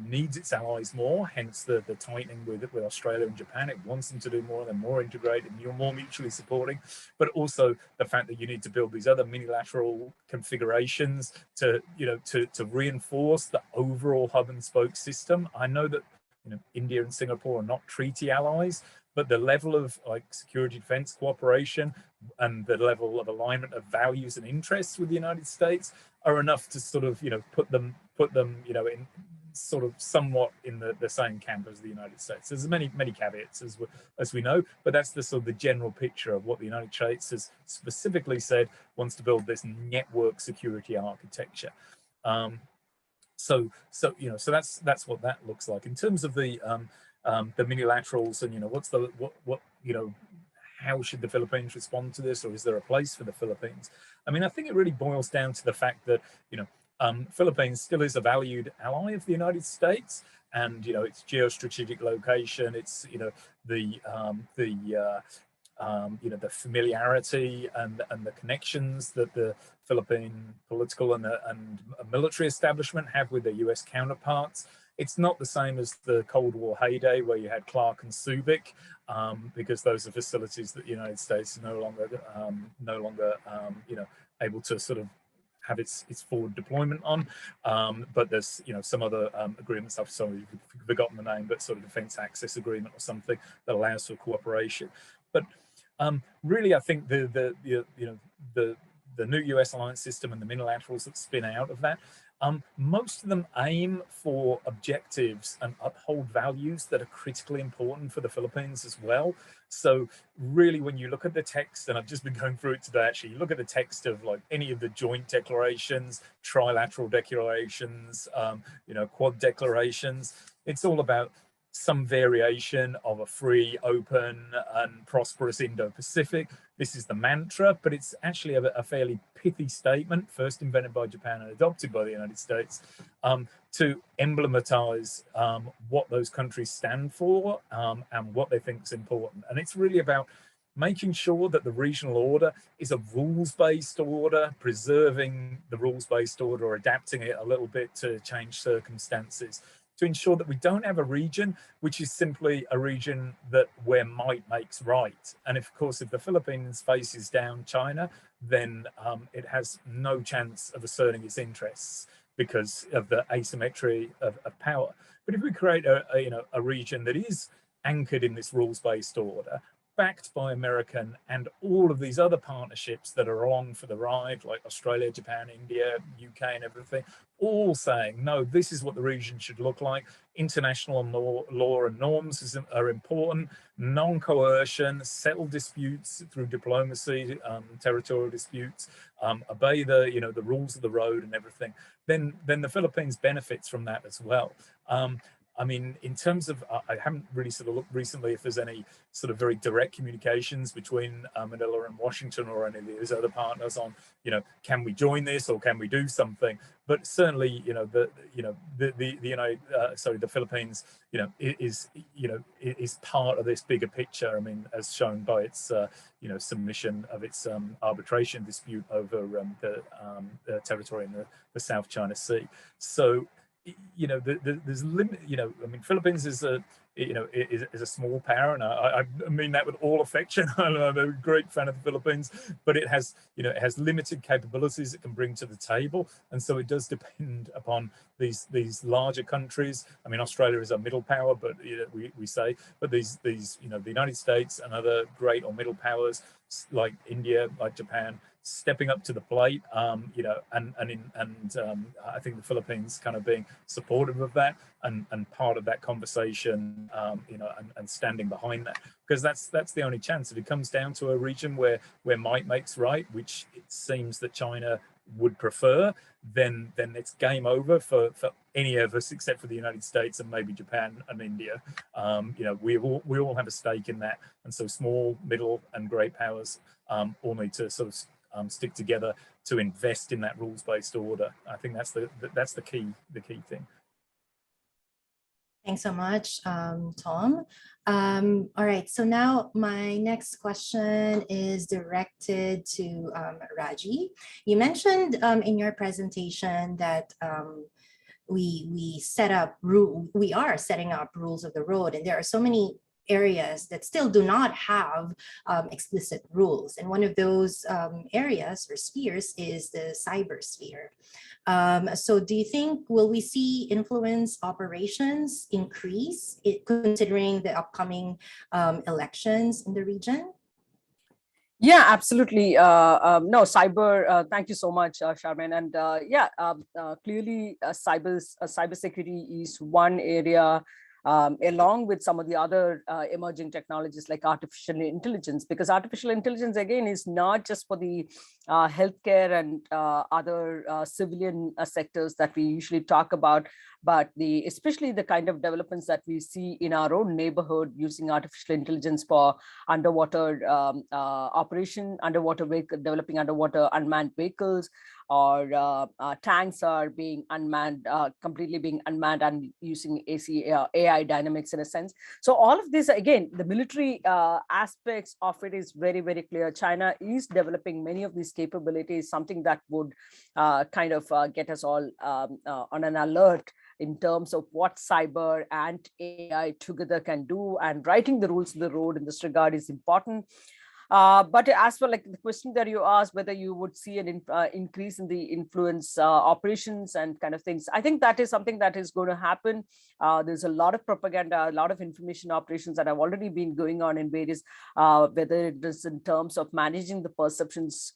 needs its allies more, hence the tightening with Australia and Japan. It wants them to do more, they're more integrated, more mutually supporting, but also the fact that you need to build these other minilateral configurations to reinforce the overall hub and spoke system. I know that India and Singapore are not treaty allies, but the level of security defense cooperation and the level of alignment of values and interests with the United States are enough to sort of put them in sort of somewhat in the same camp as the United States. There's many caveats as we know, but that's the sort of the general picture of what the United States has specifically said wants to build this network security architecture. So that's what that looks like in terms of the minilaterals and how should the Philippines respond to this, or is there a place for the Philippines? I mean, I think it really boils down to the fact that Philippines still is a valued ally of the United States, and its geostrategic location, its the familiarity and the connections that the Philippine political and military establishment have with their US counterparts. It's not the same as the Cold War heyday where you had Clark and Subic, because those are facilities that the United States is no longer able to sort of have its forward deployment on. But there's some other agreements. I've forgotten the name, but sort of defense access agreement or something that allows for cooperation. But really, I think the new US alliance system and the minilaterals that spin out of that, most of them aim for objectives and uphold values that are critically important for the Philippines as well. So really, when you look at the text, and I've just been going through it today, actually, you look at the text of any of the joint declarations, trilateral declarations, quad declarations, it's all about some variation of a free, open, and prosperous Indo-Pacific. This is the mantra, but it's actually a fairly pithy statement, first invented by Japan and adopted by the United States, to emblematize what those countries stand for and what they think is important. And it's really about making sure that the regional order is a rules-based order, preserving the rules-based order or adapting it a little bit to change circumstances, to ensure that we don't have a region which is simply a region where might makes right. And of course, if the Philippines faces down China, then it has no chance of asserting its interests because of the asymmetry of power. But if we create a region that is anchored in this rules-based order, backed by American and all of these other partnerships that are along for the ride, like Australia, Japan, India, UK, and everything, all saying, no, this is what the region should look like. International law and norms are important. Non-coercion, settle disputes through diplomacy, territorial disputes, obey the rules of the road and everything. Then the Philippines benefits from that as well. I mean, in terms of, I haven't really sort of looked recently if there's any sort of very direct communications between Manila and Washington or any of these other partners on, can we join this or can we do something? But certainly, the Philippines, is part of this bigger picture. I mean, as shown by its, submission of its arbitration dispute over the territory in the South China Sea. So, there's limit. I mean, Philippines is a small power, and I mean that with all affection. I'm a great fan of the Philippines, but it has limited capabilities it can bring to the table, and so it does depend upon these larger countries. I mean, Australia is a middle power, but we say, but these the United States and other great or middle powers like India, like Japan, stepping up to the plate, and I think the Philippines kind of being supportive of that and part of that conversation, and standing behind that, because that's the only chance. If it comes down to a region where might makes right, which it seems that China would prefer, then it's game over for any of us except for the United States and maybe Japan and India. We all have a stake in that, and so small, middle, and great powers all need to sort of stick together to invest in that rules-based order. I think that's the key thing. Thanks so much, Tom. All right, so now my next question is directed to Raji. You mentioned in your presentation that we are setting up rules of the road, and there are so many areas that still do not have explicit rules. And one of those areas or spheres is the cyber sphere. So do you think, will we see influence operations increase, considering the upcoming elections in the region? Yeah, absolutely. No, cyber, thank you so much, Charmaine. And clearly cybersecurity is one area, along with some of the other emerging technologies like artificial intelligence, because artificial intelligence, again, is not just for the healthcare and other civilian sectors that we usually talk about, but especially the kind of developments that we see in our own neighborhood using artificial intelligence for underwater operation, developing underwater unmanned vehicles, or tanks are being unmanned, completely being unmanned and using AI dynamics in a sense. So all of this, again, the military aspects of it is very, very clear. China is developing many of these capabilities, something that would kind of get us all on an alert in terms of what cyber and AI together can do, and writing the rules of the road in this regard is important. But as for like the question that you asked, whether you would see an increase in the influence operations and kind of things, I think that is something that is going to happen. There's a lot of propaganda, a lot of information operations that have already been going on in various, whether it is in terms of managing the perceptions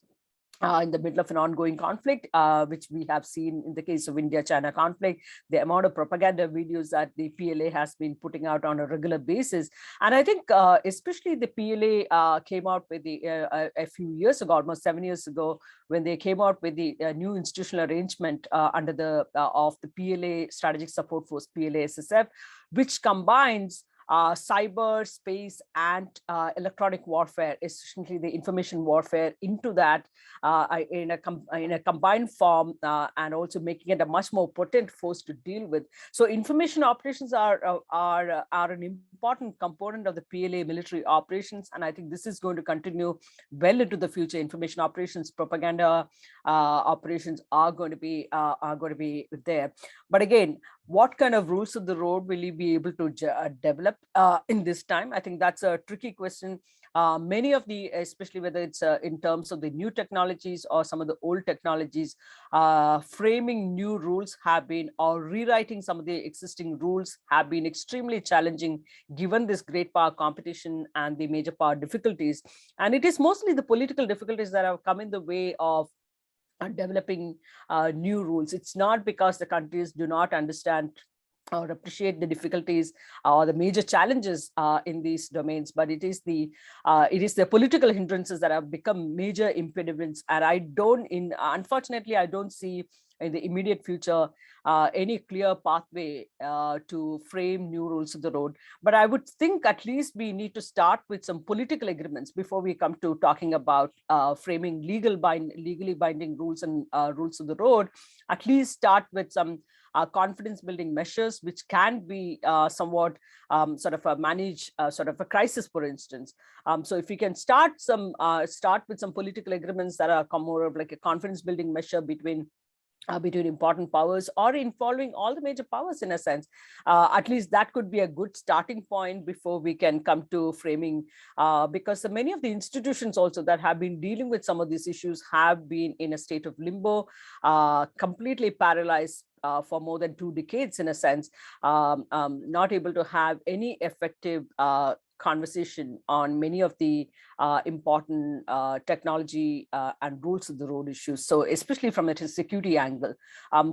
in the middle of an ongoing conflict, which we have seen in the case of India-China conflict, the amount of propaganda videos that the PLA has been putting out on a regular basis. And I think especially the PLA came out with a few years ago, almost 7 years ago, when they came out with the new institutional arrangement under the of the PLA Strategic Support Force, PLA-SSF, which combines cyber, space, and electronic warfare, essentially the information warfare, into that in a combined form, and also making it a much more potent force to deal with. So information operations are an important component of the PLA military operations, and I think this is going to continue well into the future. Information operations, propaganda operations are going to be there. But again, what kind of rules of the road will you be able to develop in this time? I think that's a tricky question. Many of the, especially whether it's in terms of the new technologies or some of the old technologies, framing new rules have been, or rewriting some of the existing rules have been extremely challenging given this great power competition and the major power difficulties. And it is mostly the political difficulties that have come in the way of developing new rules. It's not because the countries do not understand or appreciate the difficulties or the major challenges in these domains, but it is the political hindrances that have become major impediments. And unfortunately, I don't see in the immediate future any clear pathway to frame new rules of the road. But I would think at least we need to start with some political agreements before we come to talking about framing legally binding rules and rules of the road. At least start with some confidence building measures, which can be somewhat sort of manage sort of a crisis, for instance. So if we can start with some political agreements that are more of like a confidence building measure between important powers, or involving all the major powers in a sense, at least that could be a good starting point before we can come to framing, because many of the institutions also that have been dealing with some of these issues have been in a state of limbo, completely paralyzed for more than 2 decades in a sense, not able to have any effective conversation on many of the important technology and rules of the road issues. So especially from a security angle.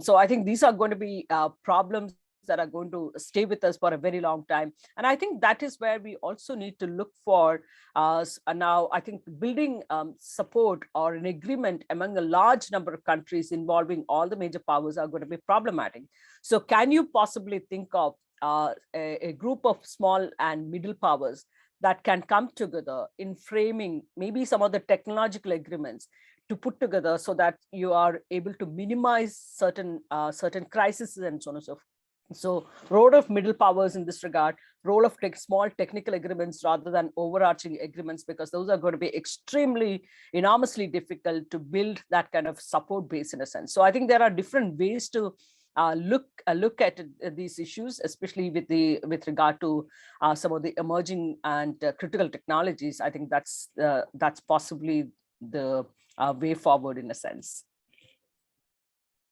So I think these are going to be problems that are going to stay with us for a very long time. And I think that is where we also need to look for now, I think building support or an agreement among a large number of countries involving all the major powers are going to be problematic. So can you possibly think of a group of small and middle powers that can come together in framing maybe some of the technological agreements to put together so that you are able to minimize certain crises and so on and so forth? So role of middle powers in this regard, role of small technical agreements rather than overarching agreements, because those are going to be enormously difficult to build that kind of support base in a sense. So I think there are different ways to look at these issues, especially with regard to some of the emerging and critical technologies. I think that's possibly the way forward in a sense.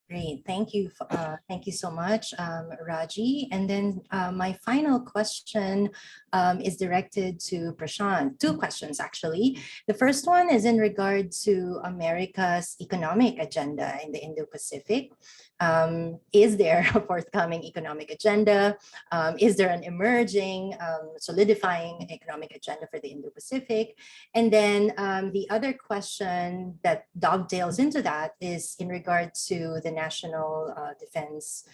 Great, thank you so much, Raji. And then my final question is directed to Prashanth. 2 questions, actually. The first one is in regard to America's economic agenda in the Indo-Pacific. Is there a forthcoming economic agenda? Is there an emerging, solidifying economic agenda for the Indo-Pacific? And then the other question that dovetails into that is in regard to the National Defense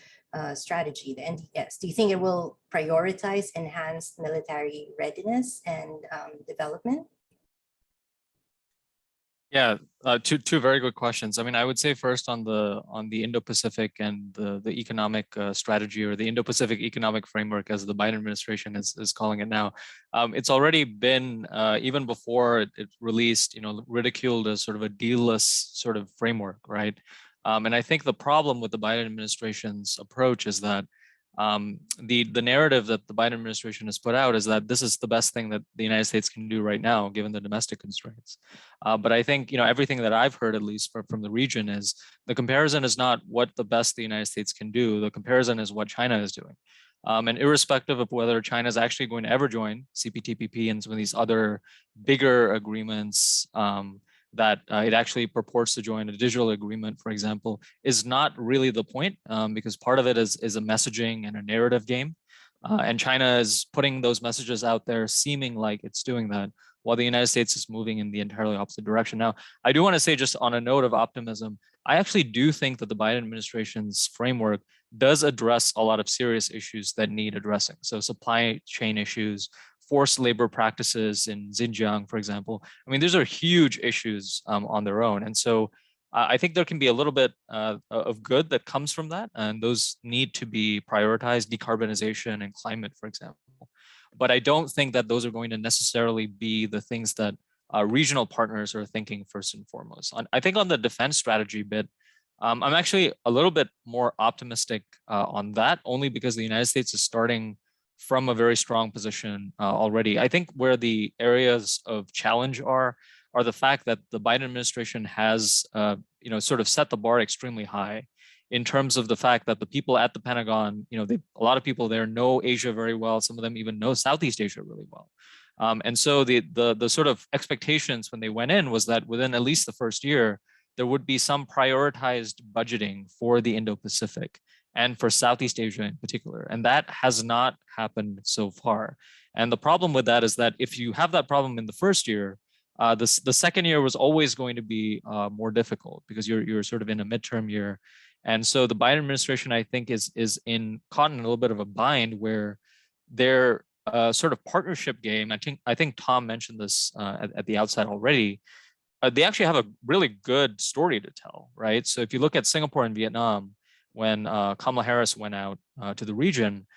Strategy, the NDS. Do you think it will prioritize enhanced military readiness and development? Yeah, two very good questions. I mean, I would say first on the Indo-Pacific and the economic strategy, or the Indo-Pacific economic framework, as the Biden administration is calling it now. It's already been even before it released, ridiculed as sort of a deal-less sort of framework, right? And I think the problem with the Biden administration's approach is that the narrative that the Biden administration has put out is that this is the best thing that the United States can do right now, given the domestic constraints. But I think, everything that I've heard, at least from the region, is the comparison is not what the best the United States can do. The comparison is what China is doing. And irrespective of whether China is actually going to ever join CPTPP and some of these other bigger agreements that it actually purports to join a digital agreement, for example, is not really the point, because part of it is a messaging and a narrative game. And China is putting those messages out there seeming like it's doing that, while the United States is moving in the entirely opposite direction. Now, I do want to say, just on a note of optimism, I actually do think that the Biden administration's framework does address a lot of serious issues that need addressing. So supply chain issues, forced labor practices in Xinjiang, for example. I mean, these are huge issues on their own. And so I think there can be a little bit of good that comes from that. And those need to be prioritized, decarbonization and climate, for example. But I don't think that those are going to necessarily be the things that regional partners are thinking first and foremost. I think on the defense strategy bit, I'm actually a little bit more optimistic on that, only because the United States is starting from a very strong position already. I think where the areas of challenge are the fact that the Biden administration has sort of set the bar extremely high in terms of the fact that the people at the Pentagon, a lot of people there know Asia very well. Some of them even know Southeast Asia really well. And so the sort of expectations when they went in was that within at least the first year, there would be some prioritized budgeting for the Indo-Pacific and for Southeast Asia in particular. And that has not happened so far. And the problem with that is that if you have that problem in the first year, the second year was always going to be more difficult because you're sort of in a midterm year. And so the Biden administration, I think, is caught in a little bit of a bind where their sort of partnership game, I think Tom mentioned this at the outset already, they actually have a really good story to tell, right? So if you look at Singapore and Vietnam, when Kamala Harris went out to the region,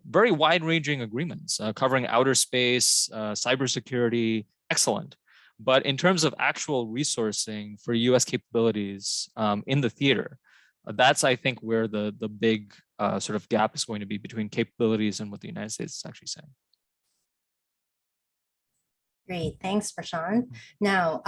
very wide-ranging agreements covering outer space, cybersecurity, excellent. But in terms of actual resourcing for U.S. capabilities in the theater, that's, I think, where the big sort of gap is going to be between capabilities and what the United States is actually saying. Great, thanks, Prashanth. Now,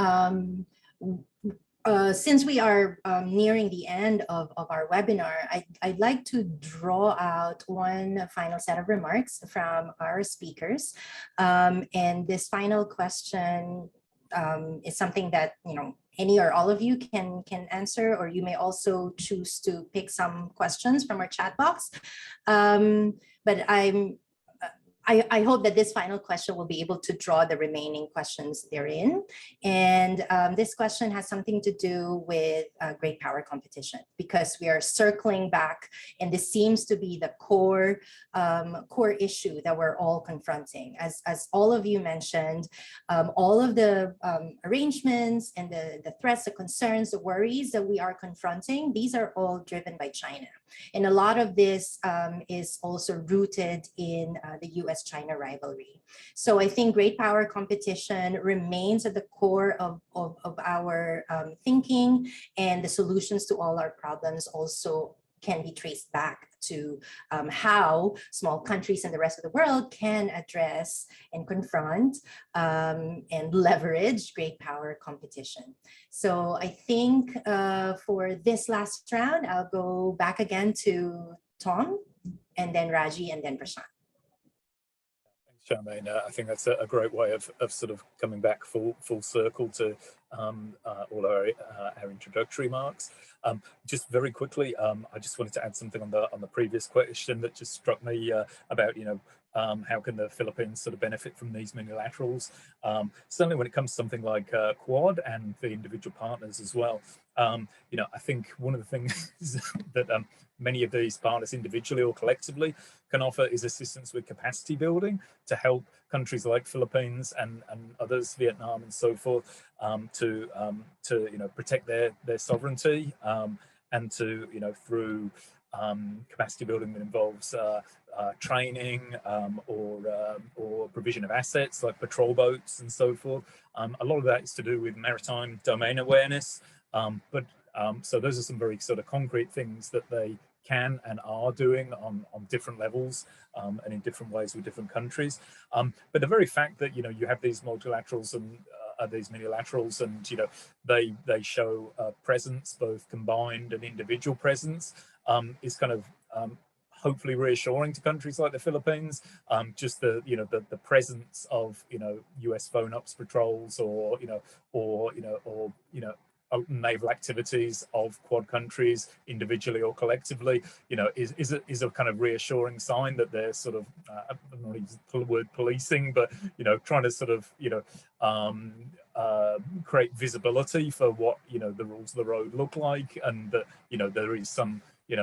since we are nearing the end of our webinar, I'd like to draw out one final set of remarks from our speakers. And this final question is something that, any or all of you can answer, or you may also choose to pick some questions from our chat box. But I hope that this final question will be able to draw the remaining questions therein. And this question has something to do with great power competition, because we are circling back, and this seems to be the core issue that we're all confronting. As all of you mentioned, all of the arrangements and the threats, the concerns, the worries that we are confronting, these are all driven by China. And a lot of this is also rooted in the US-China rivalry. So I think great power competition remains at the core of our thinking, and the solutions to all our problems also can be traced back to how small countries in the rest of the world can address and confront and leverage great power competition. So I think for this last round, I'll go back again to Tom, and then Raji, and then Prashanth. Charmaine, I think that's a great way of sort of coming back full circle to all our introductory remarks. Just very quickly, I just wanted to add something on the previous question that just struck me about how can the Philippines sort of benefit from these multilaterals? Certainly when it comes to something like Quad and the individual partners as well. I think one of the things that many of these partners individually or collectively can offer is assistance with capacity building to help countries like Philippines and others, Vietnam and so forth, to protect their sovereignty, and to through capacity building that involves training or provision of assets like patrol boats and so forth. A lot of that is to do with maritime domain awareness. So those are some very sort of concrete things that they can and are doing on different levels and in different ways with different countries. But the very fact that you have these multilaterals and these multilaterals, and they show presence, both combined and individual presence, is kind of hopefully reassuring to countries like the Philippines. Just the the presence of US phone ups patrols or naval activities of Quad countries individually or collectively, is a kind of reassuring sign that they're sort of I don't want to use the word policing, but trying to sort of create visibility for what the rules of the road look like, and that there is some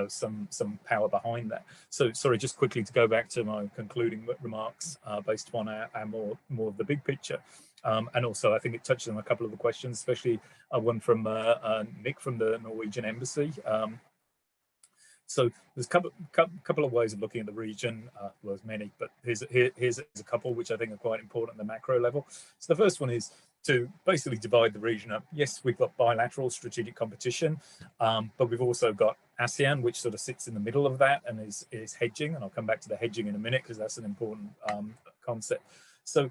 some power behind that. So sorry, just quickly to go back to my concluding remarks based upon our more of the big picture. And also, I think it touches on a couple of the questions, especially one from Nick from the Norwegian Embassy. So there's a couple of ways of looking at the region. Well, there's many, but here's a couple which I think are quite important at the macro level. So the first one is to basically divide the region up. Yes, we've got bilateral strategic competition, but we've also got ASEAN, which sort of sits in the middle of that and is hedging. And I'll come back to the hedging in a minute because that's an important concept. So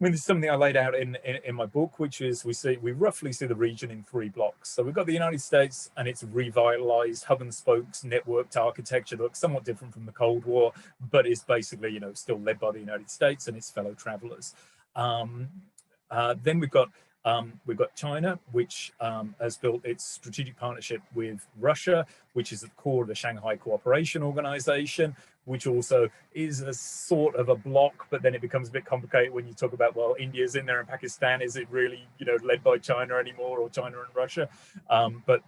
I mean, this is something I laid out in my book, which is we roughly see the region in 3 blocks. So we've got the United States and its revitalized hub and spokes networked architecture that looks somewhat different from the Cold War, but is basically still led by the United States and its fellow travelers. Then we've got China, which has built its strategic partnership with Russia, which is at the core of the Shanghai Cooperation Organization, which also is a sort of a bloc, but then it becomes a bit complicated when you talk about, well, India's in there and Pakistan, is it really, led by China anymore, or China and Russia? The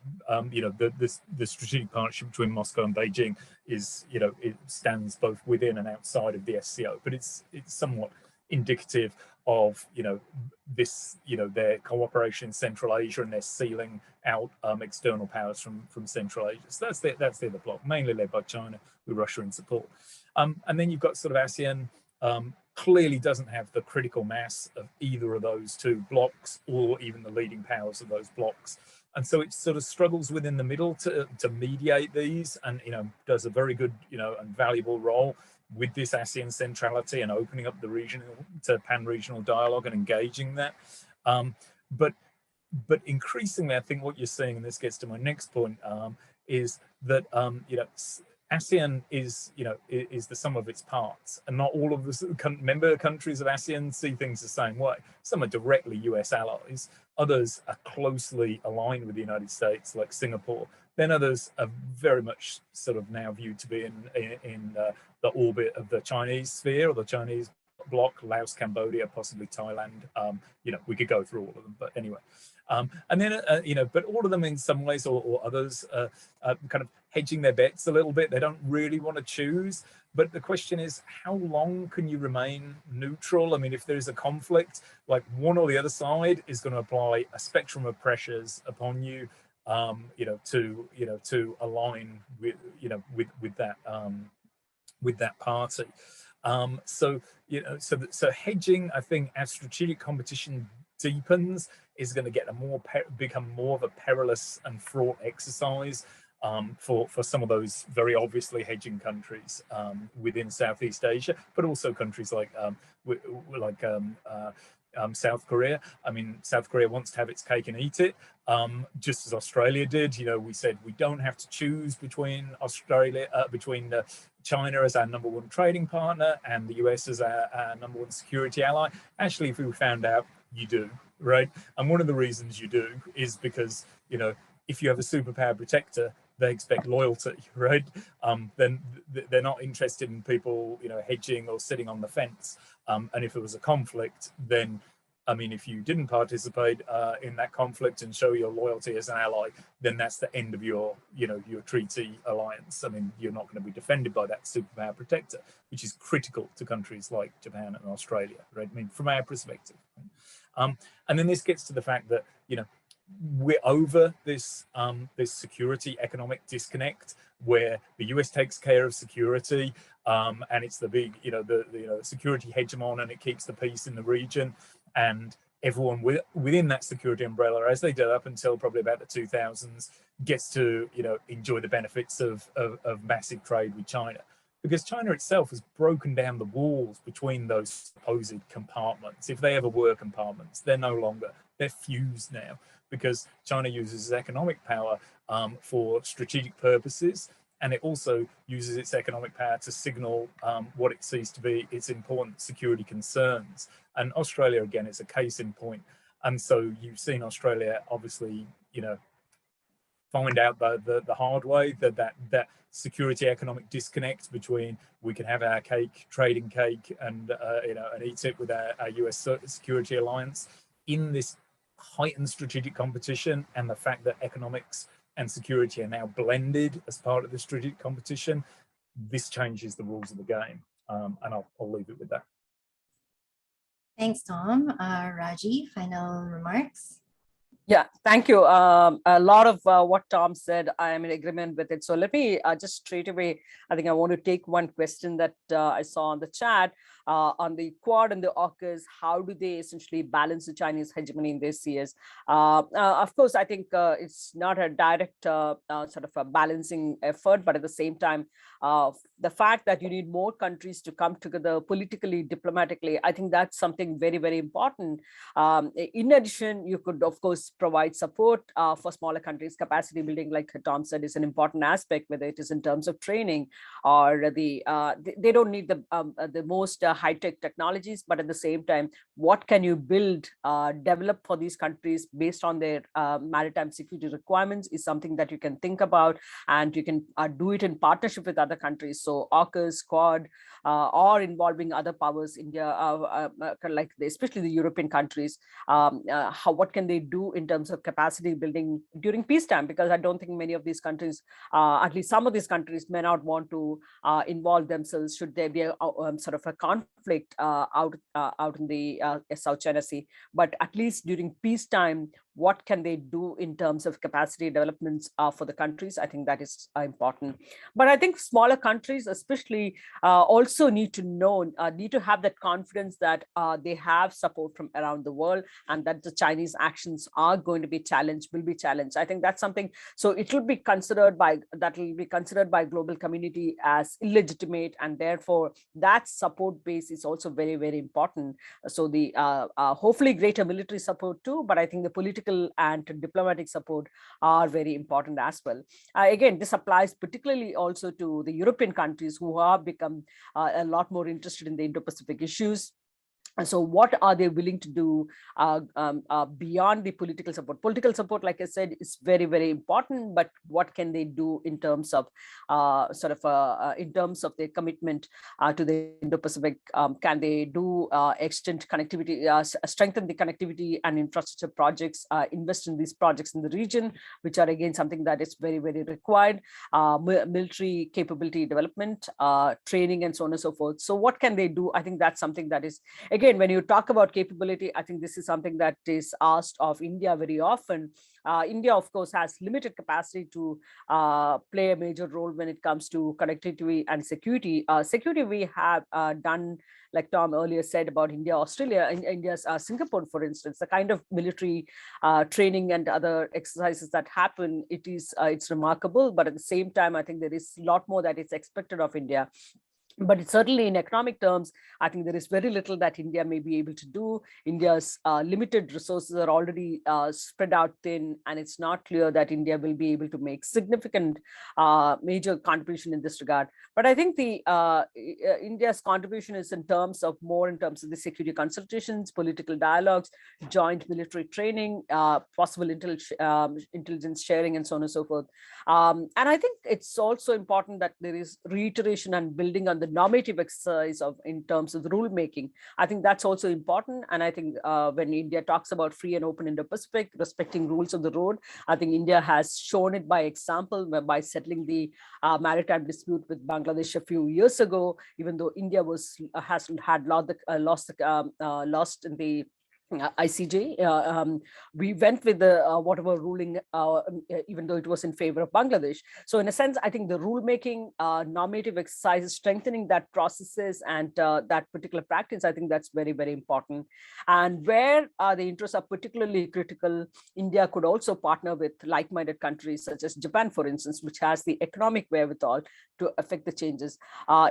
strategic partnership between Moscow and Beijing is, it stands both within and outside of the SCO, but it's somewhat indicative of this their cooperation in Central Asia, and they're sealing out external powers from Central Asia. So that's the other bloc, mainly led by China with Russia in support. And then you've got sort of ASEAN, clearly doesn't have the critical mass of either of those 2 blocks or even the leading powers of those blocks. And so it sort of struggles within the middle to mediate these, and does a very good and valuable role with this ASEAN centrality and opening up the region to pan-regional dialogue and engaging that. But increasingly, I think what you're seeing, and this gets to my next point, is that ASEAN is the sum of its parts, and not all of the member countries of ASEAN see things the same way. Some are directly US allies, others are closely aligned with the United States, like Singapore. Then others are very much sort of now viewed to be in the orbit of the Chinese sphere or the Chinese bloc, Laos, Cambodia, possibly Thailand. We could go through all of them, but anyway. And then, but all of them in some ways or others kind of hedging their bets a little bit. They don't really want to choose. But the question is, how long can you remain neutral? I mean, if there's a conflict, like one or the other side is going to apply a spectrum of pressures upon you, to align with that party. So hedging, I think, as strategic competition deepens, is going to get become more of a perilous and fraught exercise for some of those very obviously hedging countries within Southeast Asia, but also countries like South Korea. I mean, South Korea wants to have its cake and eat it, just as Australia did. We said we don't have to choose between China as our #1 trading partner and the US as our #1 security ally. Actually, if we found out, you do, right? And one of the reasons you do is because, if you have a superpower protector, they expect loyalty, right? Then they're not interested in people, hedging or sitting on the fence. And if it was a conflict, then, I mean, if you didn't participate in that conflict and show your loyalty as an ally, then that's the end of your treaty alliance. I mean, you're not going to be defended by that superpower protector, which is critical to countries like Japan and Australia, right? I mean, from our perspective. And then this gets to the fact that, we're over this security economic disconnect where the US takes care of security, and it's the big, the security hegemon, and it keeps the peace in the region. And everyone within that security umbrella, as they did up until probably about the 2000s, gets to enjoy the benefits of massive trade with China, because China itself has broken down the walls between those supposed compartments. If they ever were compartments, they're no longer. They're fused now, because China uses economic power for strategic purposes, and it also uses its economic power to signal what it sees to be its important security concerns. And Australia, again, is a case in point. And so you've seen Australia, obviously, find out the hard way that security economic disconnect between we can have our cake, trading cake, and and eat it with our US security alliance in this heightened strategic competition, and the fact that economics and security are now blended as part of the strategic competition. This changes the rules of the game, and I'll leave it with that. Thanks, Tom. Raji, final remarks? Yeah, thank you. A lot of what Tom said, I am in agreement with it. So let me just straight away, I think I want to take one question that I saw on the chat on the Quad and the Orcas. How do they essentially balance the Chinese hegemony in their CS? Of course, I think it's not a direct sort of a balancing effort, but at the same time, the fact that you need more countries to come together politically, diplomatically, I think that's something very, very important. In addition, you could, of course, provide support for smaller countries. Capacity building, like Tom said, is an important aspect, whether it is in terms of training or they don't need the most high-tech technologies, but at the same time, what can you build, develop for these countries based on their maritime security requirements is something that you can think about, and you can do it in partnership with other countries. So AUKUS, Quad, or involving other powers, India, like especially the European countries, what can they do in terms of capacity building during peacetime? Because I don't think many of these countries, at least some of these countries, may not want to involve themselves should there be a sort of a conflict out in the South China Sea. But at least during peacetime, what can they do in terms of capacity developments for the countries? I think that is important. But I think smaller countries especially also need to have that confidence that they have support from around the world, and that the Chinese actions are going to be challenged, will be challenged. I think that's something, so it will be considered by global community as illegitimate, and therefore that support base is also very, very important. So the hopefully greater military support too, but I think the political and diplomatic support are very important as well. Again, this applies particularly also to the European countries who have become a lot more interested in the Indo-Pacific issues. And so what are they willing to do beyond the political support? Political support, like I said, is very, very important, but what can they do in terms of in terms of their commitment to the Indo-Pacific? Can they do extend connectivity, strengthen the connectivity and infrastructure projects, invest in these projects in the region, which are again something that is very, very required, military capability development, training, and so on and so forth. So what can they do? I think that's something that is, again, when you talk about capability, I think this is something that is asked of India very often. India, of course, has limited capacity to play a major role when it comes to connectivity and security. Security we have done, like Tom earlier said about India, Australia, and India's Singapore, for instance, the kind of military training and other exercises that happen, it's remarkable. But at the same time, I think there is a lot more that is expected of India. But it's certainly in economic terms, I think there is very little that India may be able to do. India's limited resources are already spread out thin, and it's not clear that India will be able to make significant major contribution in this regard. But I think the India's contribution is in terms of the security consultations, political dialogues, joint military training, possible intelligence sharing, and so on and so forth. And I think it's also important that there is reiteration and building on the normative exercise in terms of the rule making. I think that's also important. And I think when India talks about free and open Indo-Pacific, respecting rules of the road, I think India has shown it by example by settling the maritime dispute with Bangladesh a few years ago, even though India lost in the ICJ. We went with the whatever ruling, even though it was in favor of Bangladesh. So in a sense, I think the rulemaking, normative exercises, strengthening that processes and that particular practice, I think that's very, very important. And where the interests are particularly critical, India could also partner with like-minded countries such as Japan, for instance, which has the economic wherewithal to affect the changes.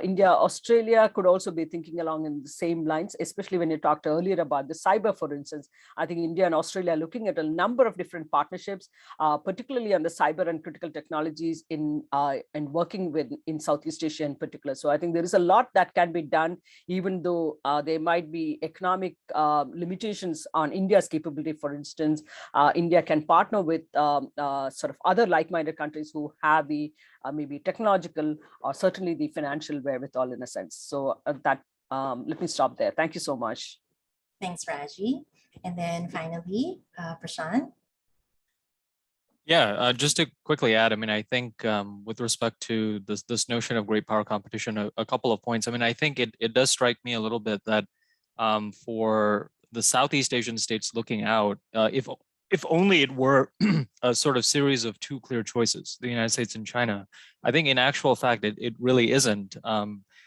India, Australia could also be thinking along in the same lines, especially when you talked earlier about the cyber, for instance. I think India and Australia are looking at a number of different partnerships, particularly on the cyber and critical technologies in working in Southeast Asia in particular. So I think there is a lot that can be done, even though there might be economic limitations on India's capability. For instance, India can partner with sort of other like-minded countries who have the maybe technological or certainly the financial wherewithal in a sense. So let me stop there. Thank you so much. Thanks, Raji. And then finally, Prashanth. Yeah, just to quickly add, I mean, I think with respect to this notion of great power competition, a couple of points. I mean, I think it does strike me a little bit that for the Southeast Asian states looking out, if only it were a sort of series of two clear choices, the United States and China. I think in actual fact, it really isn't.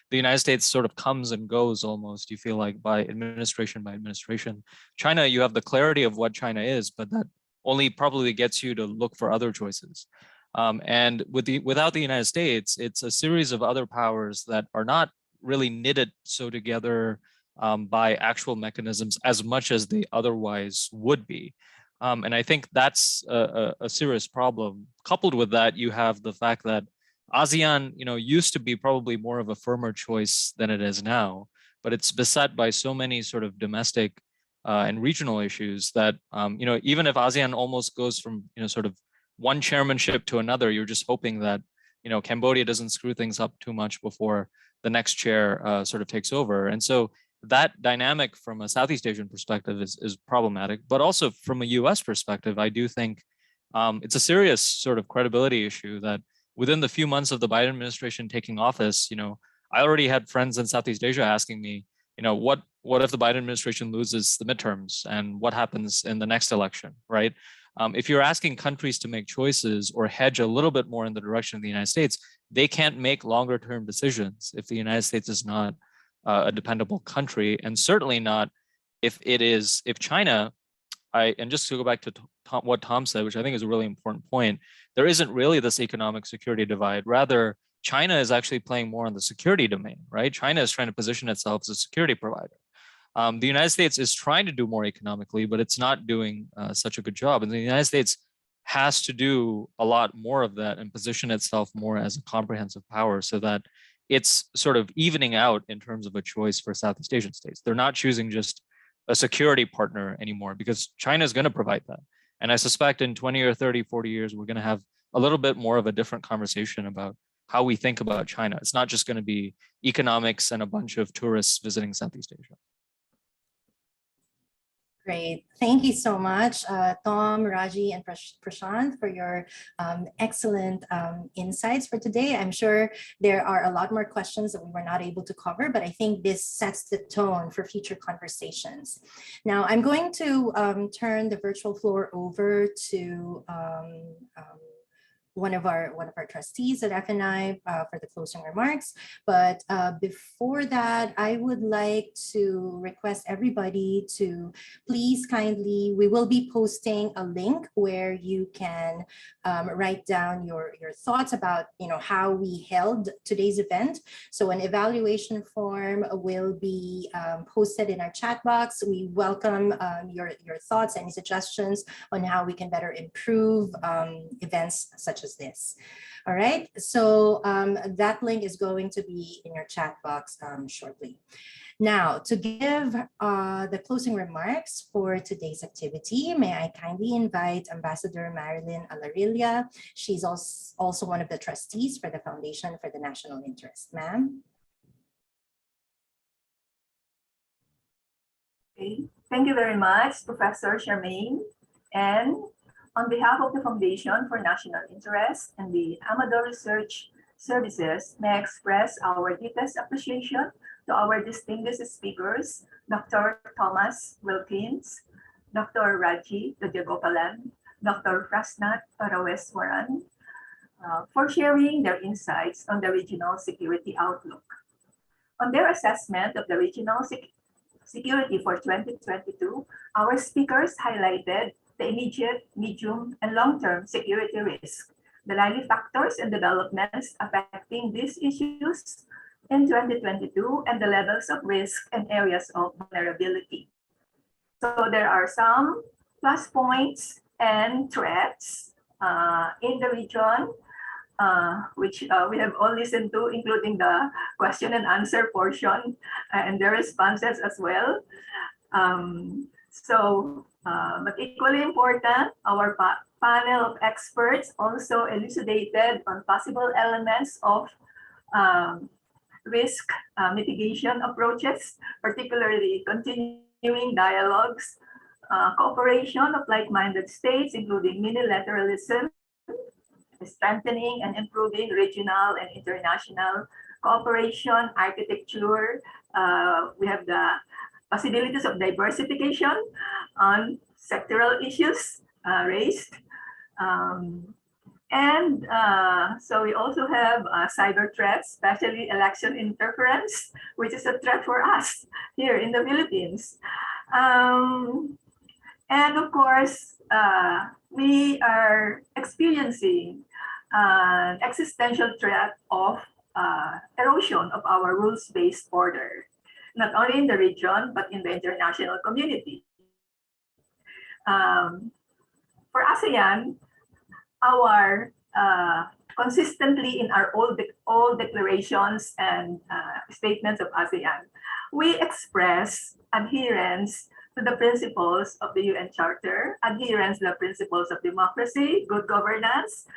The United States sort of comes and goes almost, you feel like, by administration. China, you have the clarity of what China is, but that only probably gets you to look for other choices. And without the United States, it's a series of other powers that are not really knitted so together by actual mechanisms as much as they otherwise would be. And I think that's a serious problem. Coupled with that, you have the fact that ASEAN, used to be probably more of a firmer choice than it is now, but it's beset by so many sort of domestic and regional issues that, even if ASEAN almost goes from, sort of one chairmanship to another, you're just hoping that, Cambodia doesn't screw things up too much before the next chair sort of takes over. And so that dynamic from a Southeast Asian perspective is problematic, but also from a US perspective, I do think it's a serious sort of credibility issue that within the few months of the Biden administration taking office, I already had friends in Southeast Asia asking me, what if the Biden administration loses the midterms and what happens in the next election, right? If you're asking countries to make choices or hedge a little bit more in the direction of the United States, they can't make longer term decisions if the United States is not a dependable country, and certainly not if China, and just to go back to what Tom said, which I think is a really important point, there isn't really this economic security divide. Rather, China is actually playing more on the security domain, right? China is trying to position itself as a security provider. The United States is trying to do more economically, but it's not doing such a good job. And the United States has to do a lot more of that and position itself more as a comprehensive power so that it's sort of evening out in terms of a choice for Southeast Asian states. They're not choosing just a security partner anymore because China is going to provide that. And I suspect in 20 or 30, 40 years, we're going to have a little bit more of a different conversation about how we think about China. It's not just going to be economics and a bunch of tourists visiting Southeast Asia. Great. Thank you so much, Tom, Raji, and Prashanth for your excellent insights for today. I'm sure there are a lot more questions that we were not able to cover, but I think this sets the tone for future conversations. Now, I'm going to turn the virtual floor over to one of our trustees at FNI for the closing remarks. But before that, I would like to request everybody to please kindly, we will be posting a link where you can write down your thoughts about how we held today's event. So an evaluation form will be posted in our chat box. We welcome your thoughts and suggestions on how we can better improve events such as this. All right, so that link is going to be in your chat box shortly. Now, to give the closing remarks for today's activity, may I kindly invite Ambassador Marilyn Alarilla. She's also one of the trustees for the Foundation for the National Interest. Ma'am. Okay. Thank you very much, Professor Charmaine. And on behalf of the Foundation for National Interest and the Amador Research Services, may I express our deepest appreciation to our distinguished speakers, Dr. Thomas Wilkins, Dr. Raji Rajagopalan, Dr. Prashanth Parameswaran, for sharing their insights on the regional security outlook. On their assessment of the regional security for 2022, our speakers highlighted the immediate, medium, and long-term security risk, the likely factors and developments affecting these issues in 2022, and the levels of risk and areas of vulnerability. So there are some plus points and threats in the region, which we have all listened to, including the question and answer portion and their responses as well. But equally important, our panel of experts also elucidated on possible elements of risk mitigation approaches, particularly continuing dialogues, cooperation of like-minded states, including multilateralism, strengthening and improving regional and international cooperation, architecture. We have the possibilities of diversification on sectoral issues raised. So we also have cyber threats, especially election interference, which is a threat for us here in the Philippines. And of course, we are experiencing an existential threat of erosion of our rules-based order, not only in the region, but in the international community. For ASEAN, our consistently in our all declarations and statements of ASEAN, we express adherence to the principles of the UN Charter, adherence to the principles of democracy, good governance,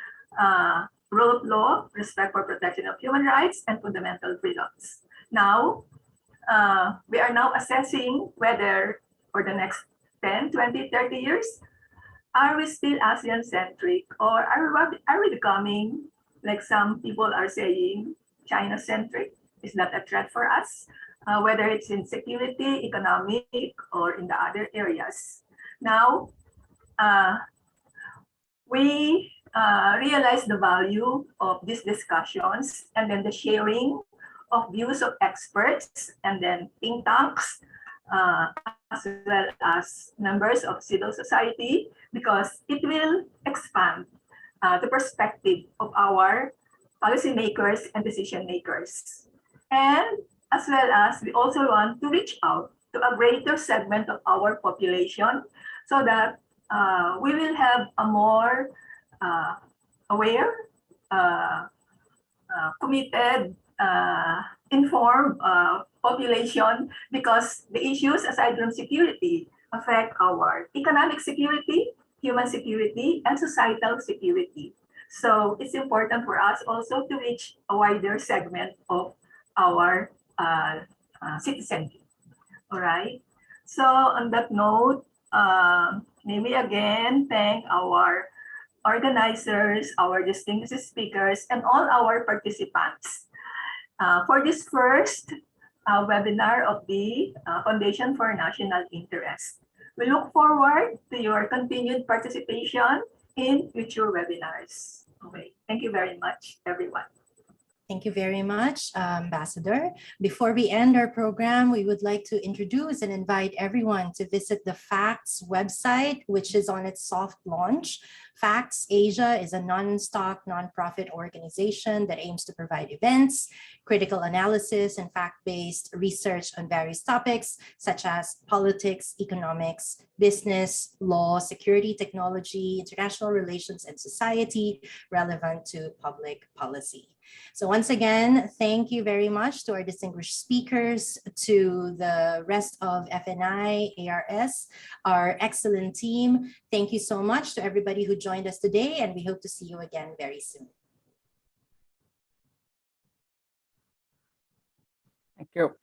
rule of law, respect for protection of human rights, and fundamental freedoms. Now, we are now assessing whether for the next 10, 20, 30 years, are we still ASEAN-centric, or are we becoming, like some people are saying, China-centric? Is that a threat for us? Whether it's in security, economic, or in the other areas. Now, we realize the value of these discussions and then the sharing of views of experts and then think tanks, as well as members of civil society, because it will expand the perspective of our policymakers and decision makers. And as well as we also want to reach out to a greater segment of our population so that we will have a more aware, committed, informed population, because the issues aside from security affect our economic security, human security, and societal security. So it's important for us also to reach a wider segment of our citizenry. All right. So on that note, may we again thank our organizers, our distinguished speakers, and all our participants for this first webinar of the Foundation for National Interest. We look forward to your continued participation in future webinars. Okay. Thank you very much, everyone. Thank you very much, Ambassador. Before we end our program, we would like to introduce and invite everyone to visit the FACTS website, which is on its soft launch. FACTS Asia is a non-stock, non-profit organization that aims to provide events, critical analysis, and fact-based research on various topics, such as politics, economics, business, law, security, technology, international relations, and society relevant to public policy. So once again, thank you very much to our distinguished speakers, to the rest of FNI, ARS, our excellent team. Thank you so much to everybody who joined us today, and we hope to see you again very soon. Thank you.